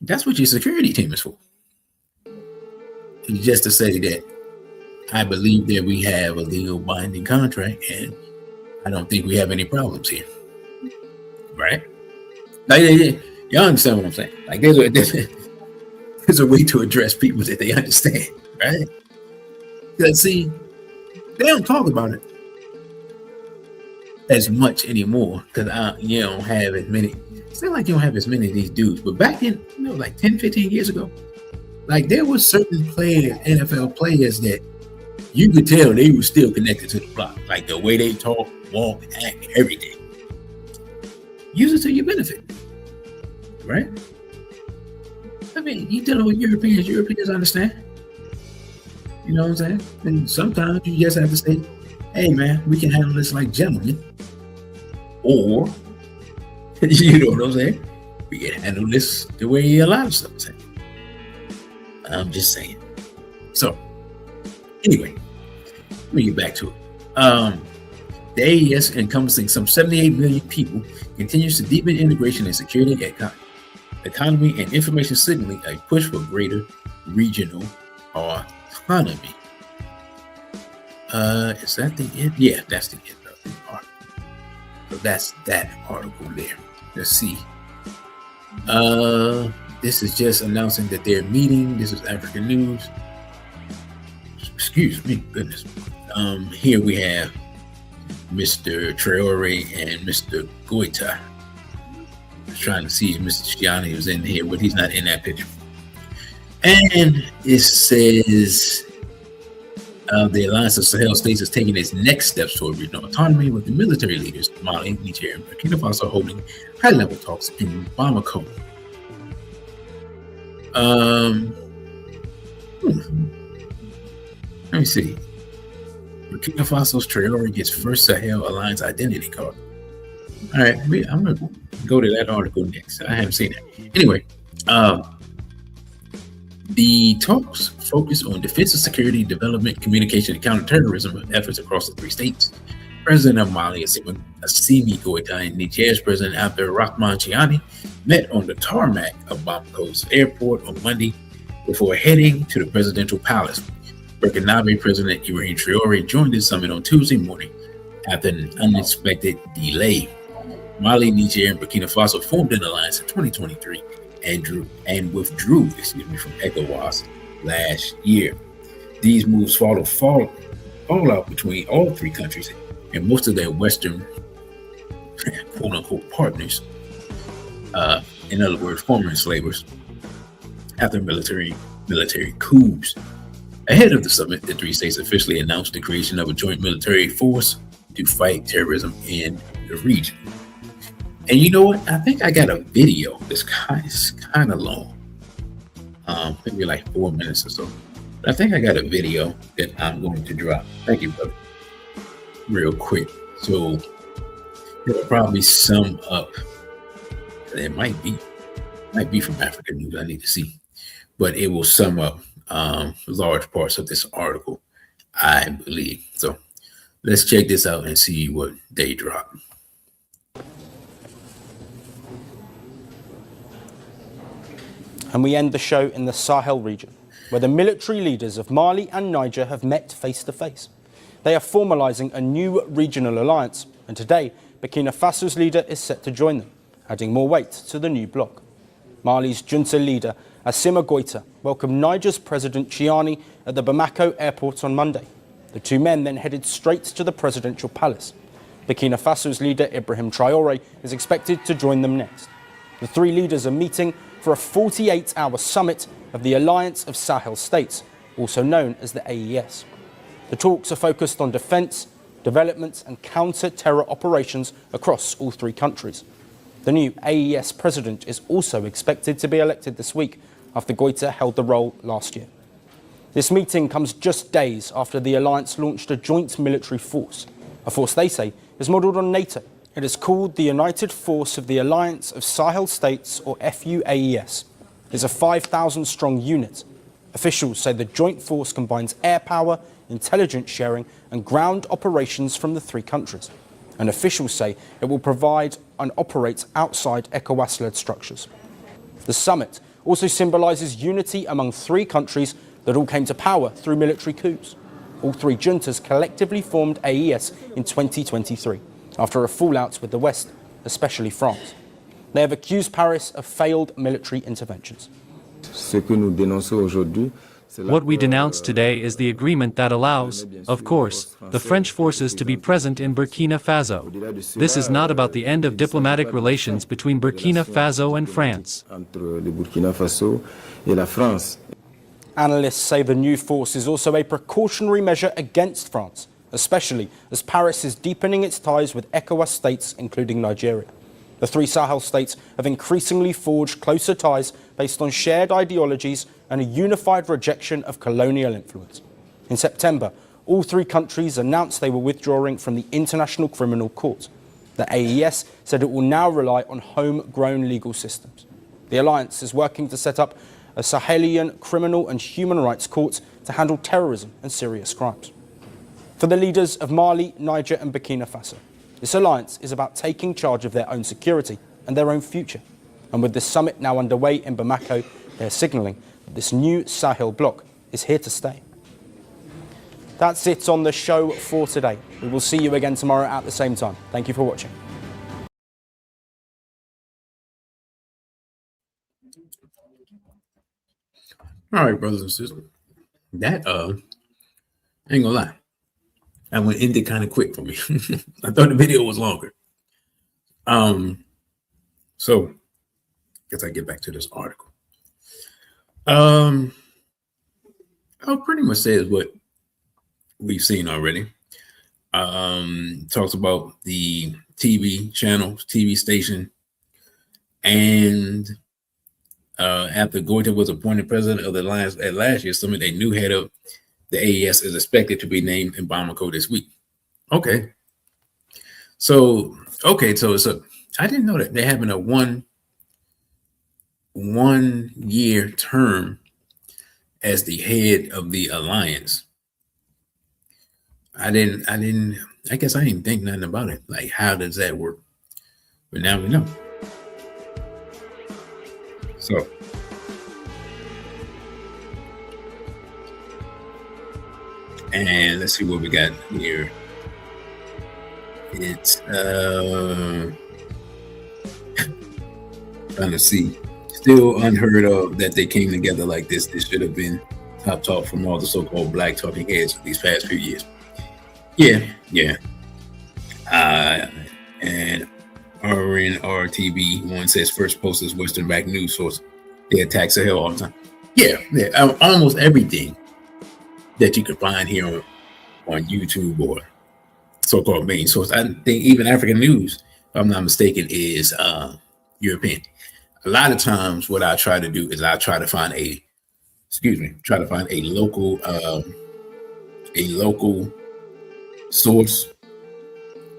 that's what your security team is for. It's just to say that I believe that we have a legal binding contract and I don't think we have any problems here. Right? Like, y'all understand what I'm saying? Like, there's a way to address people that they understand, right? Because see, they don't talk about it as much anymore because you don't have as many. It's not like you don't have as many of these dudes, but back in like 10, 15 years ago, like there were certain players, NFL players, that you could tell they were still connected to the block, like the way they talk, walk, act, everything. Use it to your benefit, right? I mean, you dealing with Europeans. Europeans understand. You know what I'm saying? And sometimes you just have to say, hey, man, we can handle this like gentlemen. Or, you know what I'm saying? We can handle this the way a lot of stuff is handled. I'm just saying. So, anyway, let me get back to it. The AES, encompassing some 78 million people, continues to deepen integration and security economy and information signaling, a push for greater regional autonomy. Is that the end? Yeah, that's the end of the article. So that's that article there. Let's see. This is just announcing that they're meeting. This is African News. Excuse me, goodness. Here we have Mr. Traore and Mr. Goita. I was trying to see if Mr. Shiani was in here, but he's not in that picture. And it says the Alliance of Sahel States is taking its next steps toward regional autonomy, with the military leaders Mali, Niger, and Burkina Faso holding high-level talks in Bamako. Let me see. Burkina Faso's Traore gets first Sahel Alliance identity card. All right, I'm going to go to that article next. I haven't seen it. Anyway, the talks focus on defense and security, development, communication, and counterterrorism efforts across the three states. President of Mali, Assimi Goïta, and Niger's President Abderrahmane Chiani met on the tarmac of Bamako's airport on Monday before heading to the presidential palace. Burkinabe President Ibrahim Traore joined the summit on Tuesday morning after an unexpected delay. Mali, Niger, and Burkina Faso formed an alliance in 2023 and withdrew from ECOWAS last year. These moves follow fallout between all three countries and most of their Western quote-unquote partners, in other words, former enslavers, after military coups. Ahead of the summit, the three states officially announced the creation of a joint military force to fight terrorism in the region. And you know what? I think I got a video that's kind of long, maybe like 4 minutes or so. But I think I got a video that I'm going to drop. Thank you, brother. Real quick. So it'll probably sum up. It might be from African News. I need to see, but it will sum up large parts of this article, I believe. So let's check this out and see what they drop. And we end the show in the Sahel region, where the military leaders of Mali and Niger have met face to face. They are formalizing a new regional alliance, and today, Burkina Faso's leader is set to join them, adding more weight to the new bloc. Mali's junta leader, Assimi Goïta, welcomed Niger's President Chiani at the Bamako airport on Monday. The two men then headed straight to the presidential palace. Burkina Faso's leader Ibrahim Traoré is expected to join them next. The three leaders are meeting for a 48-hour summit of the Alliance of Sahel States, also known as the AES. The talks are focused on defence, development and counter-terror operations across all three countries. The new AES president is also expected to be elected this week after Goita held the role last year. This meeting comes just days after the alliance launched a joint military force, a force they say is modelled on NATO. It is called the United Force of the Alliance of Sahel States, or FUAES. It is a 5,000-strong unit. Officials say the joint force combines air power, intelligence sharing and ground operations from the three countries. And officials say it will provide and operate outside ECOWAS-led structures. The summit also symbolises unity among three countries that all came to power through military coups. All three juntas collectively formed AES in 2023, after a fallout with the West, especially France. They have accused Paris of failed military interventions. What we denounce today is the agreement that allows, of course, the French forces to be present in Burkina Faso. This is not about the end of diplomatic relations between Burkina Faso and France. Analysts say the new force is also a precautionary measure against France, especially as Paris is deepening its ties with ECOWAS states, including Nigeria. The three Sahel states have increasingly forged closer ties based on shared ideologies and a unified rejection of colonial influence. In September, all three countries announced they were withdrawing from the International Criminal Court. The AES said it will now rely on homegrown legal systems. The alliance is working to set up a Sahelian criminal and human rights court to handle terrorism and serious crimes. For the leaders of Mali, Niger and Burkina Faso, this alliance is about taking charge of their own security and their own future. And with this summit now underway in Bamako, they're signalling that this new Sahel bloc is here to stay. That's it on the show for today. We will see you again tomorrow at the same time. Thank you for watching. All right, brothers and sisters. That I ain't gonna lie. That one ended kind of quick for me. I thought the video was longer. So guess I get back to this article. I'll pretty much say is what we've seen already. Talks about the TV channels, TV station, and after Goita was appointed president of the Alliance at last year's summit, a new head of the AES is expected to be named in Bamako this week. Okay. So I didn't know that they're having a one-year term as the head of the alliance. I guess I didn't think nothing about it. Like, how does that work? But now we know. So and let's see what we got here. It's trying to see. Still unheard of that they came together like this. This should have been top talk from all the so-called black talking heads these past few years. Yeah. And RNRTV one says first post is Western backed news source. They attack Sahel all the time. Yeah, almost everything that you can find here on YouTube or so-called main source. I think even African news, if I'm not mistaken, is European. A lot of times what I try to do is I try to find a local source,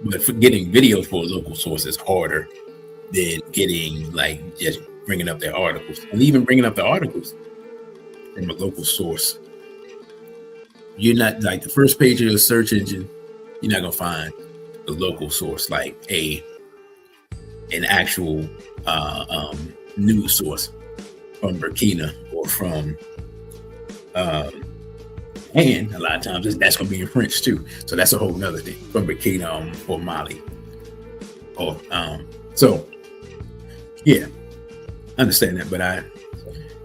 but for getting videos for a local source is harder than getting like just bringing up their articles. And even bringing up the articles from a local source, you're not like the first page of your search engine, you're not gonna find a local source like an actual news source from Burkina or from and a lot of times that's gonna be in French too. So that's a whole nother thing from Burkina or Mali. Or so yeah, I understand that, but I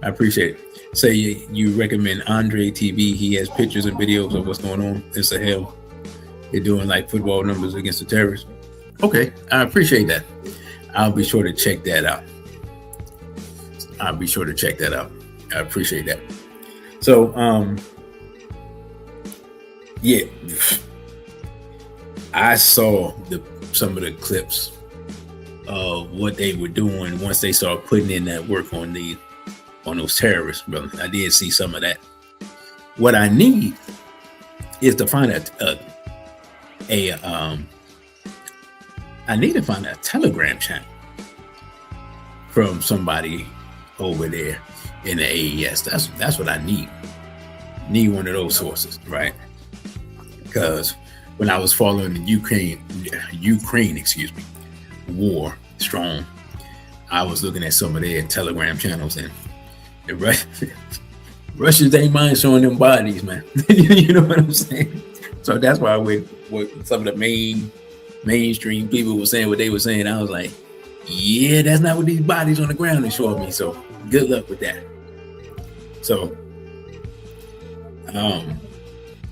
appreciate it. Say you recommend Andre TV. He has pictures and videos of what's going on in Sahel. They're doing like football numbers against the terrorists. Okay, I appreciate that. I'll be sure to check that out. I appreciate that. So, yeah, I saw some of the clips of what they were doing once they started putting in that work on those terrorists, brother. I did see some of that. What I need is to find I need to find a Telegram channel from somebody over there in the AES. That's what I need. Need one of those sources, right? Because when I was following the Ukraine, war strong, I was looking at some of their Telegram channels, and the Russians ain't mind showing them bodies, man. You know what I'm saying? So that's why with some of the mainstream people were saying what they were saying, I was like, yeah, that's not what these bodies on the ground are showing me. So good luck with that. So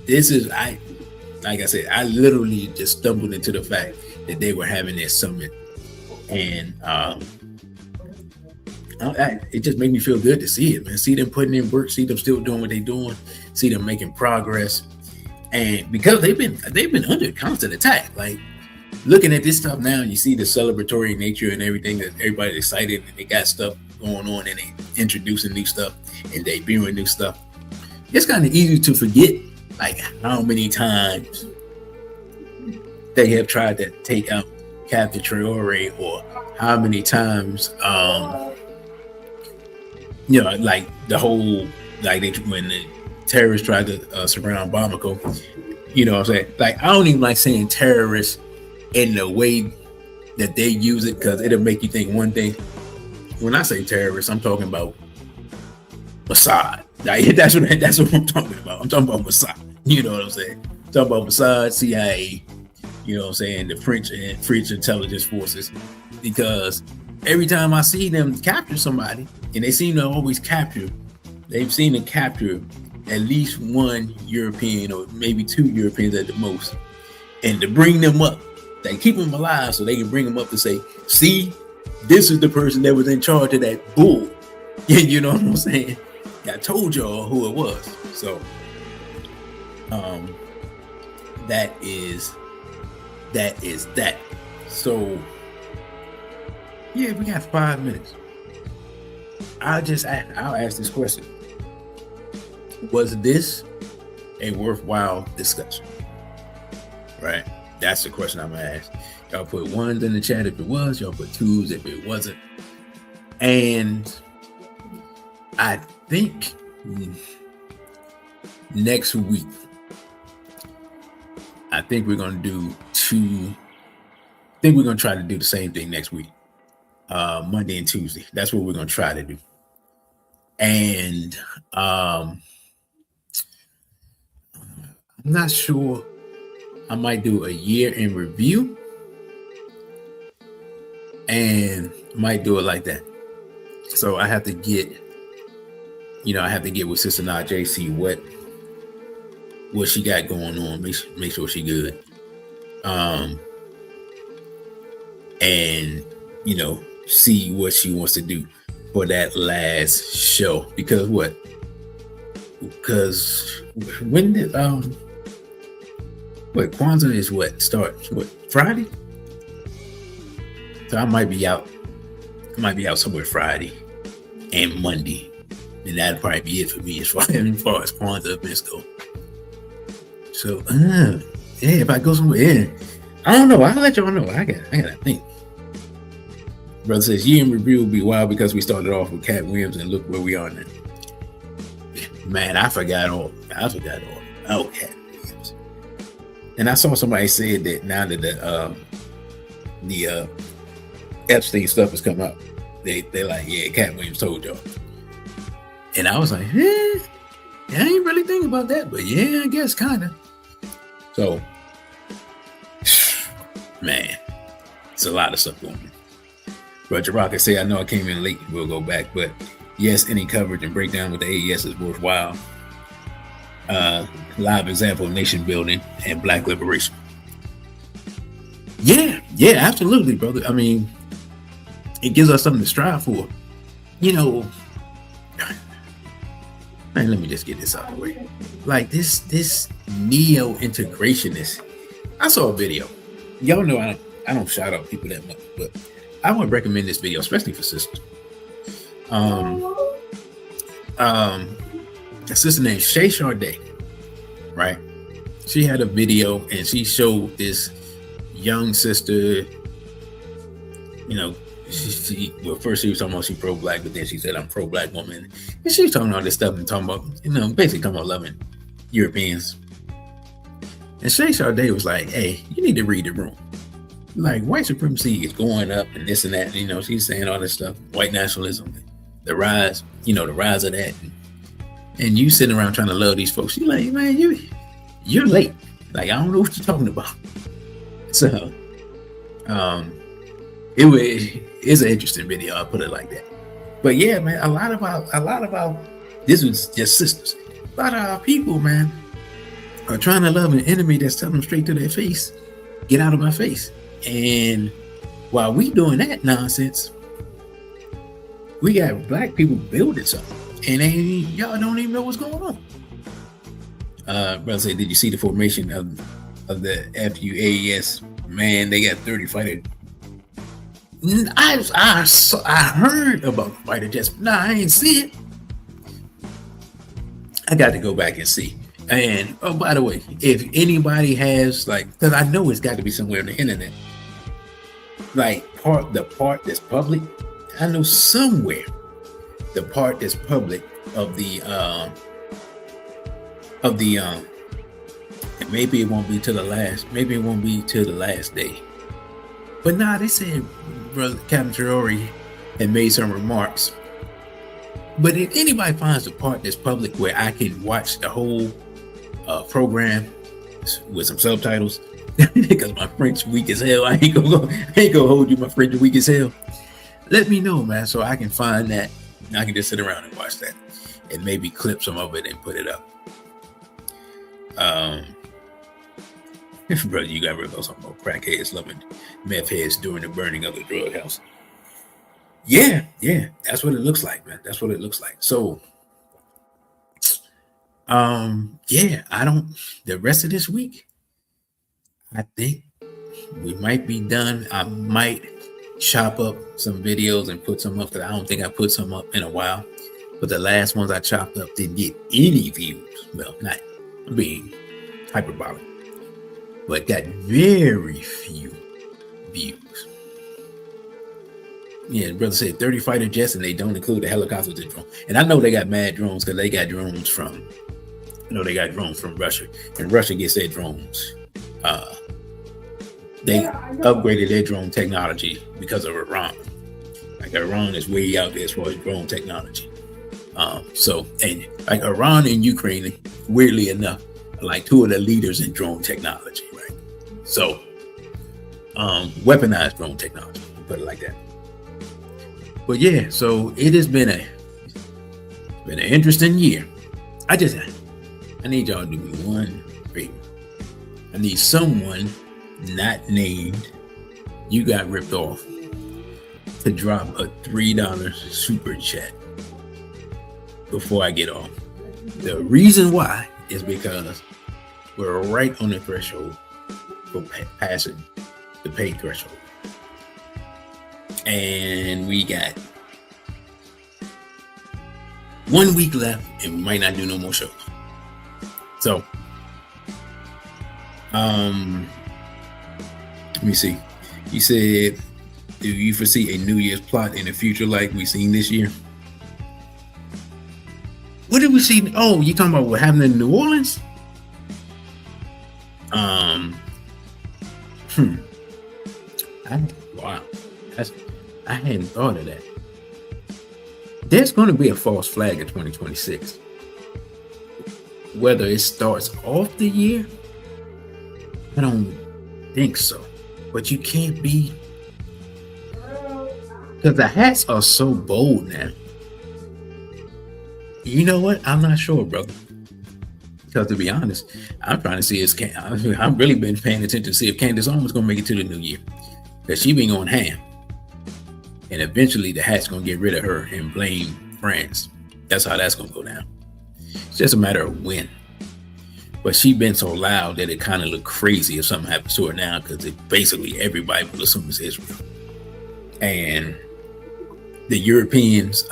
this is, like I said, I literally just stumbled into the fact that they were having their summit, and it just made me feel good to see it, man. See them putting in work, see them still doing what they're doing, see them making progress, and because they've been under constant attack. Like, looking at this stuff now, you see the celebratory nature and everything, that everybody's excited and they got stuff going on and they introducing new stuff and debuting new stuff. It's kind of easy to forget, like, how many times they have tried to take out Captain Traore, or how many times, like the whole, like when the terrorists tried to surround Bamako. You know what I'm saying? Like, I don't even like saying terrorists in the way that they use it, because it'll make you think one thing. When I say terrorists, I'm talking about Mossad. Like, that's what I'm talking about. I'm talking about Mossad. You know what I'm saying? I'm talking about Mossad, CIA. You know what I'm saying? The French intelligence forces. Because every time I see them capture somebody, and they seem to always capture, they've seen to capture at least one European, or maybe two Europeans at the most, and to bring them up. They keep them alive so they can bring them up to say, see, this is the person that was in charge of that bull. You know what I'm saying? I told y'all who it was. So that is that. So yeah, we got 5 minutes. I'll ask this question. Was this a worthwhile discussion? Right? That's the question I'm gonna ask. Y'all put ones in the chat if it was, y'all put twos if it wasn't. And I think next week, I think we're gonna try to do the same thing next week. Monday and Tuesday. That's what we're gonna try to do. And I'm not sure. I might do a year in review, and might do it like that. So I have to get with Sister Najee, see what she got going on, make sure she good. And see what she wants to do for that last show. Because when did Kwanzaa is starts Friday? So I might be out somewhere Friday and Monday, and that'll probably be it for me as far as Kwanzaa events go. So yeah, if I go somewhere, I don't know. I'll let y'all know. I gotta think. Brother says year in review will be wild because we started off with Cat Williams and look where we are now. Man, I forgot all. Oh, Cat Williams. And I saw somebody said that now that the Epstein stuff has come out, they're like, yeah, Cat Williams told y'all. And I was like, I ain't really thinking about that, but yeah, I guess kind of. So, man, it's a lot of stuff going on. Roger Rocket say, I know I came in late. We'll go back, but yes, any coverage and breakdown with the AES is worthwhile. Live example of nation building and Black liberation. Yeah, absolutely, brother. I mean, it gives us something to strive for. You know, man, let me just get this out of the way. Like this neo-integrationist. I saw a video. Y'all know I don't shout out people that much, but I would recommend this video, especially for sisters. A sister named Shay Sade, right? She had a video and she showed this young sister, you know, well, first she was talking about she pro-black, but then she said I'm pro-black woman. And she was talking all this stuff and talking about, you know, basically talking about loving Europeans. And Shay Sade was like, hey, you need to read the room. Like, white supremacy is going up and this and that. You know, she's saying all this stuff, white nationalism, the rise, you know, the rise of that. And you sitting around trying to love these folks. You're like, man, you're late. Like, I don't know what you're talking about. So, it's an interesting video. I'll put it like that. But yeah, man, a lot about this was just sisters. A lot of our people, man, are trying to love an enemy that's telling them straight to their face, get out of my face. And while we doing that nonsense, we got black people building something, and y'all don't even know what's going on. Brother said, did you see the formation of the FUAES? Man, they got 30 fighter. I heard about the fighter jets, but nah, I ain't see it. I got to go back and see. And oh, by the way, if anybody has, like, because I know it's got to be somewhere on the internet, like the part that's public. I know somewhere the part that's public of the and maybe it won't be to the last day. But nah, they said Brother Captain Traore had made some remarks. But if anybody finds the part that's public where I can watch the whole program with some subtitles, because my French weak as hell, I ain't gonna hold you. My French weak as hell. Let me know, man, so I can find that. I can just sit around and watch that, and maybe clip some of it and put it up. Brother, you got rid of something about crackheads loving meth heads during the burning of the drug house. Yeah, that's what it looks like, man. That's what it looks like. So, the rest of this week, I think we might be done. I might chop up some videos and put some up, because I don't think I put some up in a while. But the last ones I chopped up didn't get any views. Well, not, I'm being hyperbolic, but got very few views. Yeah, the brother said 30 fighter jets, and they don't include the helicopters and drones. And I know they got mad drones, because they got drones from, Russia, and Russia gets their drones. They upgraded their drone technology because of Iran. Like, Iran is way out there as far as drone technology. So, and like Iran and Ukraine, weirdly enough, are like two of the leaders in drone technology, right? So, weaponized drone technology, put it like that. But yeah, so it has been an interesting year. I need y'all to do me one favor. I need someone not named You Got Ripped Off to drop a $3 super chat before I get off. The reason why is because we're right on the threshold for passing the paid threshold. And we got 1 week left, and we might not do no more shows. So, let me see. He said, do you foresee a New Year's plot in the future like we've seen this year? What did we see? Oh, you talking about what happened in New Orleans? Wow. I hadn't thought of that. There's going to be a false flag in 2026. Whether it starts off the year, I don't think so. But you can't be, because the hats are so bold now. You know what? I'm not sure, brother. Because to be honest, I'm trying to see I've really been paying attention to see if Candace Owens gonna make it to the new year. Because she been going ham. And eventually the hat's gonna get rid of her and blame France. That's how that's gonna go down. It's just a matter of when. But she been so loud that it kind of look crazy if something happens to her now, because basically everybody will assume it's Israel. And the Europeans,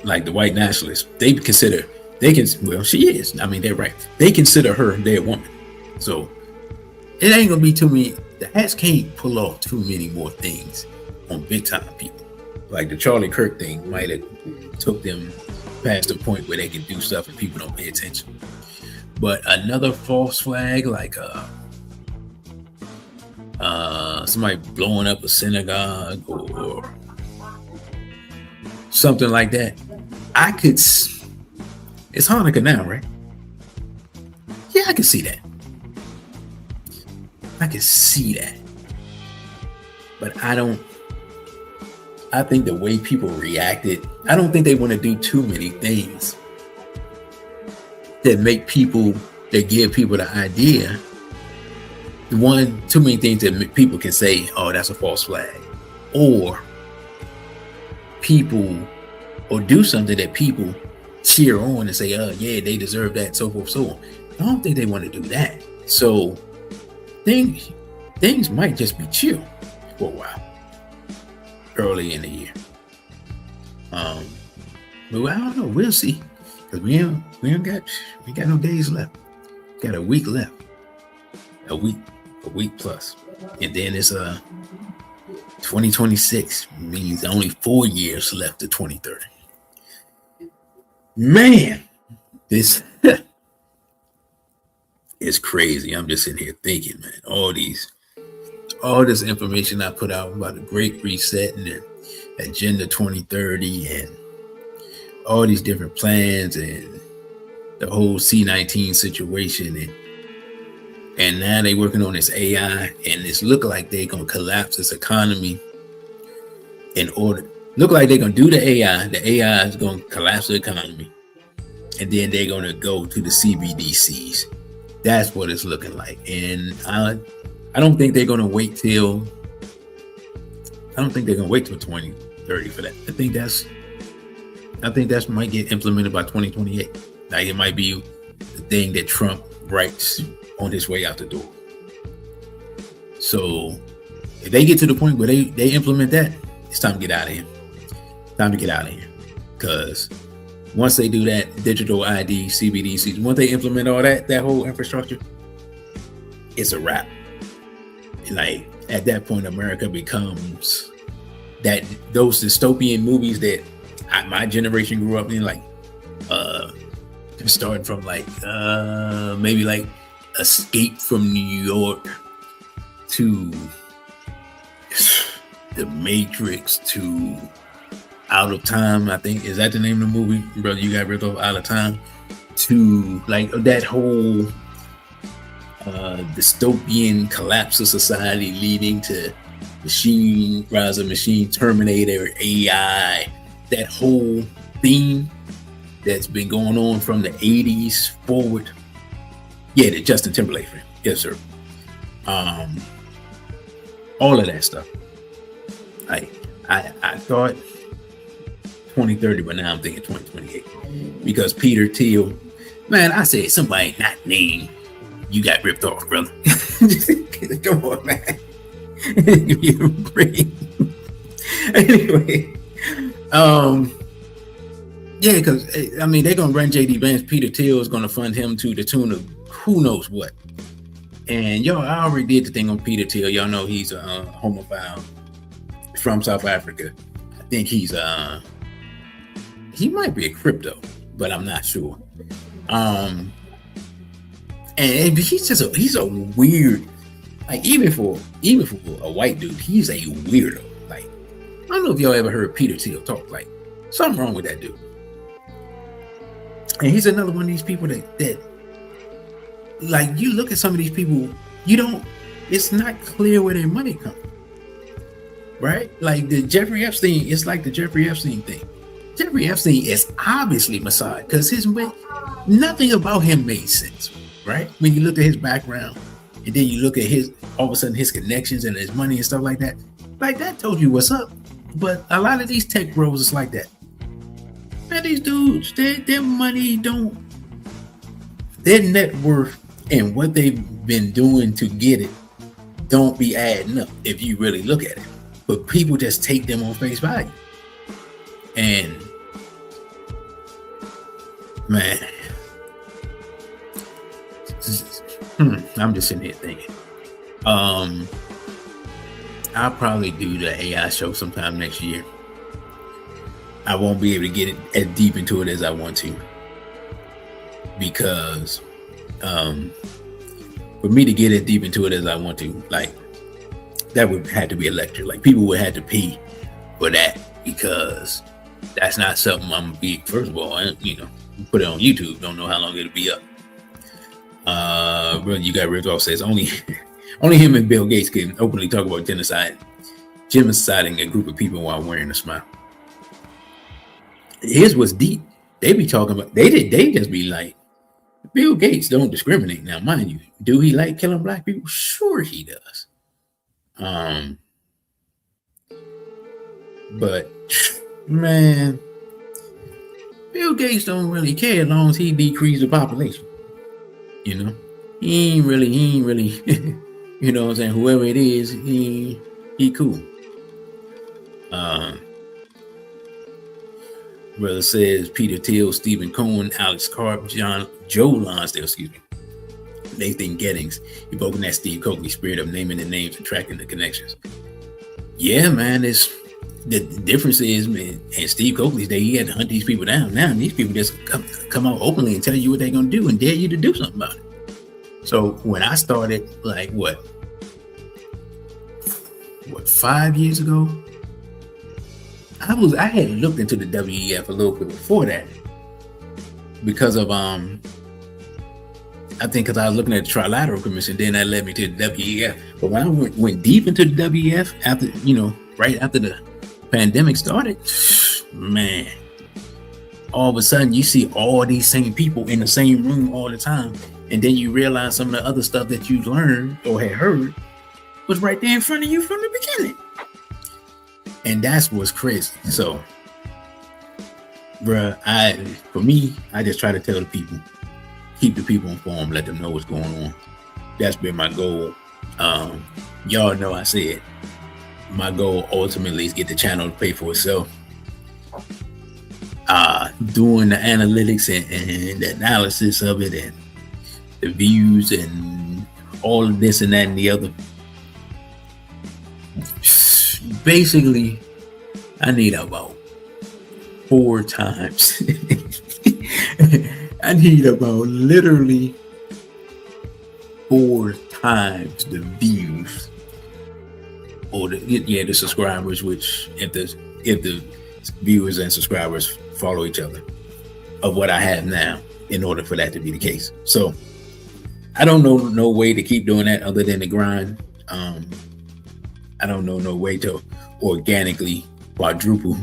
like the white nationalists, she is. I mean, they're right. They consider her their woman. So it ain't gonna be too many. The hats can't pull off too many more things on big time people. Like the Charlie Kirk thing might have took them past the point where they can do stuff and people don't pay attention. But another false flag, like somebody blowing up a synagogue or something like that, it's Hanukkah now, right? Yeah, I can see that. I can see that. But I think the way people reacted, I don't think they want to do too many things that give people the idea. Too many things that people can say, oh, that's a false flag. Or do something that people cheer on and say, oh, yeah, they deserve that, so forth, so on. I don't think they want to do that. So things might just be chill for a while early in the year. But I don't know. We'll see. Because we got no days left. Got a week left. A week plus. And then it's 2026 means only 4 years left to 2030. Man, this is crazy. I'm just sitting here thinking, man, all this information I put out about the Great Reset and the Agenda 2030 and all these different plans and the whole C-19 situation, and now they working on this AI, and it's looking like they're gonna collapse this economy look like they're gonna do the AI. The AI is gonna collapse the economy, and then they're gonna go to the CBDCs. That's what it's looking like. And I don't think they're gonna wait till 2030 for that. I think that might get implemented by 2028. Like it might be the thing that Trump writes on his way out the door. So if they get to the point where they implement that, it's time to get out of here. Because once they do that, digital ID, CBDCs, once they implement all that whole infrastructure, it's a wrap. Like at that point, America becomes those dystopian movies that my generation grew up in, like starting from maybe like Escape from New York to The Matrix to Out of Time. I think, is that the name of the movie, brother? You got ripped off Out of Time, to like that whole dystopian collapse of society leading to rise of machine, Terminator, AI, that whole theme that's been going on from the 80s forward. Yeah, the Justin Timberlake film. Yes, sir. All of that stuff. I thought 2030, but now I'm thinking 2028. Because Peter Thiel, man, I said somebody not named you got ripped off, brother. Come on, man. Give me a break. Anyway, yeah, because I mean they're gonna run JD Vance. Peter Thiel is gonna fund him to the tune of who knows what. And y'all, I already did the thing on Peter Thiel. Y'all know he's a homophile from South Africa. I think he might be a crypto, but I'm not sure. And he's a weird, like even for a white dude, he's a weirdo. Like, I don't know if y'all ever heard Peter Thiel talk. Like, something wrong with that dude. And he's another one of these people that like, you look at some of these people, it's not clear where their money comes from, right? Like the Jeffrey Epstein, it's like the Jeffrey Epstein thing. Jeffrey Epstein is obviously Messiah because nothing about him made sense, right? When you look at his background and then you look at all of a sudden his connections and his money and stuff like that told you what's up. But a lot of these tech bros is like that. Man, these dudes, their money their net worth and what they've been doing to get it don't be adding up if you really look at it. But people just take them on face value. And man, I'm just sitting here thinking. I'll probably do the AI show sometime next year. I won't be able to get it as deep into it as I want to, because for me to get as deep into it as I want to, like, that would have to be a lecture. Like, people would have to pay for that, because that's not something I'm gonna be. First of all, put it on YouTube. Don't know how long it'll be up. Brother, you got ripped off. Says only him and Bill Gates can openly talk about genociding a group of people while wearing a smile. His was deep. They be talking about. They just be like, Bill Gates don't discriminate. Now, mind you, do he like killing black people? Sure, he does. But man, Bill Gates don't really care as long as he decrease the population. He ain't really, you know what I'm saying? Whoever it is, he cool. Brother says Peter Thiel, Stephen Cohen, Alex Karp, Joe Lonsdale, Nathan Gettings, evoking that Steve Coakley spirit of naming the names and tracking the connections. Yeah, man, the difference is, man, in Steve Coakley's day, he had to hunt these people down. Now these people just come out openly and tell you what they're gonna do and dare you to do something about it. So when I started, like what 5 years ago, I had looked into the WEF a little bit before that, because of I think because I was looking at the Trilateral Commission, then that led me to the WEF. But when I went deep into the WEF after, right after the pandemic started, man, all of a sudden you see all these same people in the same room all the time, and then you realize some of the other stuff that you learned or had heard was right there in front of you from the beginning. And that's what's crazy. So, bruh, for me, I just try to tell the people, keep the people informed, let them know what's going on. That's been my goal. Y'all know I said my goal ultimately is get the channel to pay for itself. Doing the analytics and the analysis of it and the views and all of this and that and the other. Basically, I need about 4 times. I need about literally 4 times the views or the subscribers, which if the viewers and subscribers follow each other, of what I have now, in order for that to be the case. So I don't know no way to keep doing that other than the grind. I don't know no way to organically quadruple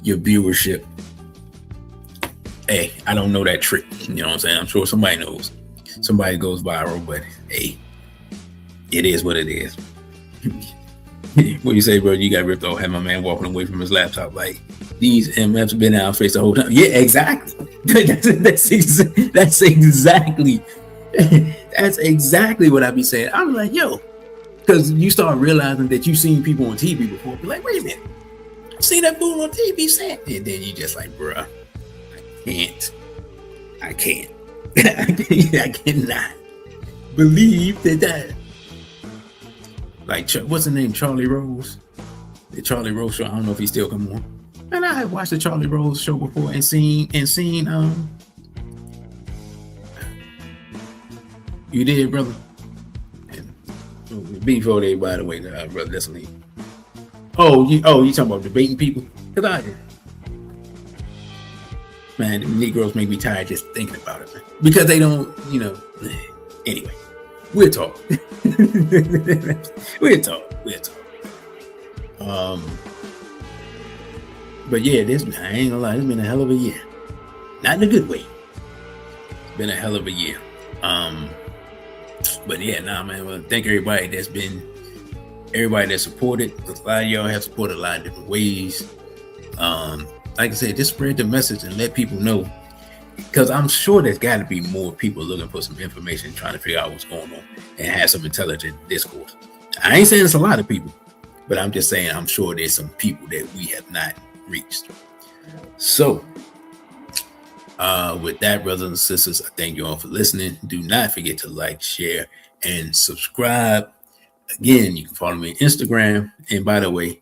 your viewership. Hey, I don't know that trick. You know what I'm saying? I'm sure somebody knows. Somebody goes viral, but hey, it is what it is. What you say, bro? You got ripped off. Had my man walking away from his laptop like, these MFs been out face the whole time. Yeah, exactly. That's exactly what I be saying. I'm like, yo, because you start realizing that you've seen people on TV before. Be like, wait a minute, I've seen that fool on TV saying, and then you just like, bruh, I can't. I cannot believe that. Like, what's the name? Charlie Rose. The Charlie Rose show. I don't know if he still come on. And I had watched the Charlie Rose show before and seen you did, brother. And before they, by the way, brother, let's leave. You talking about debating people? Cause man, the Negroes make me tired just thinking about it, man. Because they don't, anyway, we'll talk. We'll talk. But yeah, I ain't gonna lie, it's been a hell of a year. Not in a good way. It's been a hell of a year. But yeah, man. Well, thank everybody that supported. A lot of y'all have supported a lot of different ways. Like I said, just spread the message and let people know, because I'm sure there's got to be more people looking for some information, trying to figure out what's going on and have some intelligent discourse. I ain't saying it's a lot of people, but I'm just saying I'm sure there's some people that we have not reached. So with that, brothers and sisters, I thank you all for listening. Do not forget to like, share, and subscribe. Again, you can follow me on Instagram. And by the way,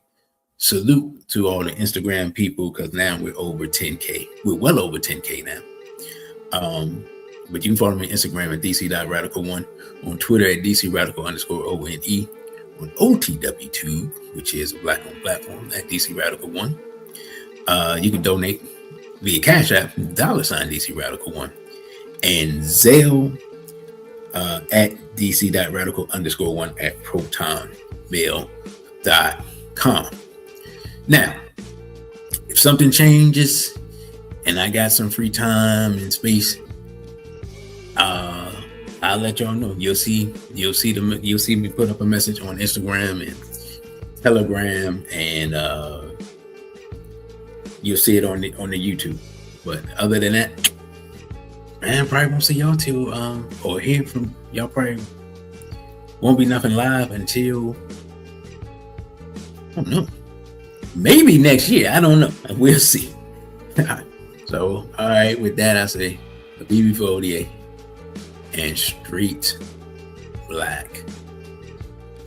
salute to all the Instagram people, because now we're over 10K. We're well over 10K now. But you can follow me on Instagram at dc.radical1, on Twitter at dc_radical_ONE, on OTWTube, which is a black-owned platform, at dc_radical1. You can donate via Cash App, $DC_Radical1, and Zelle at dc.radical_1 at protonmail.com. Now, if something changes and I got some free time and space, I'll let y'all know. You'll see me put up a message on Instagram and Telegram, and you'll see it on the YouTube. But other than that, man, probably won't see y'all till or hear from y'all. Probably won't be nothing live until, I don't know, maybe next year. I don't know. We'll see. So, all right, with that, I say a BB for ODA and Street Black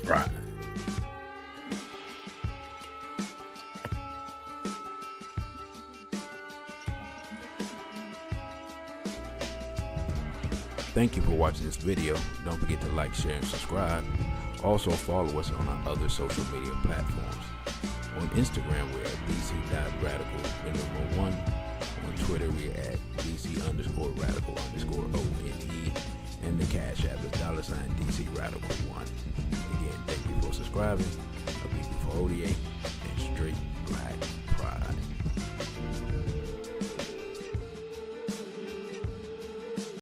Pride. Thank you for watching this video. Don't forget to like, share, and subscribe. Also follow us on our other social media platforms. On Instagram, we're at dc.radical1. On Twitter, we're at dc_radical_ONE. And the Cash App is $DCRadical1. Again, thank you for subscribing. A people for ODA and Straight Black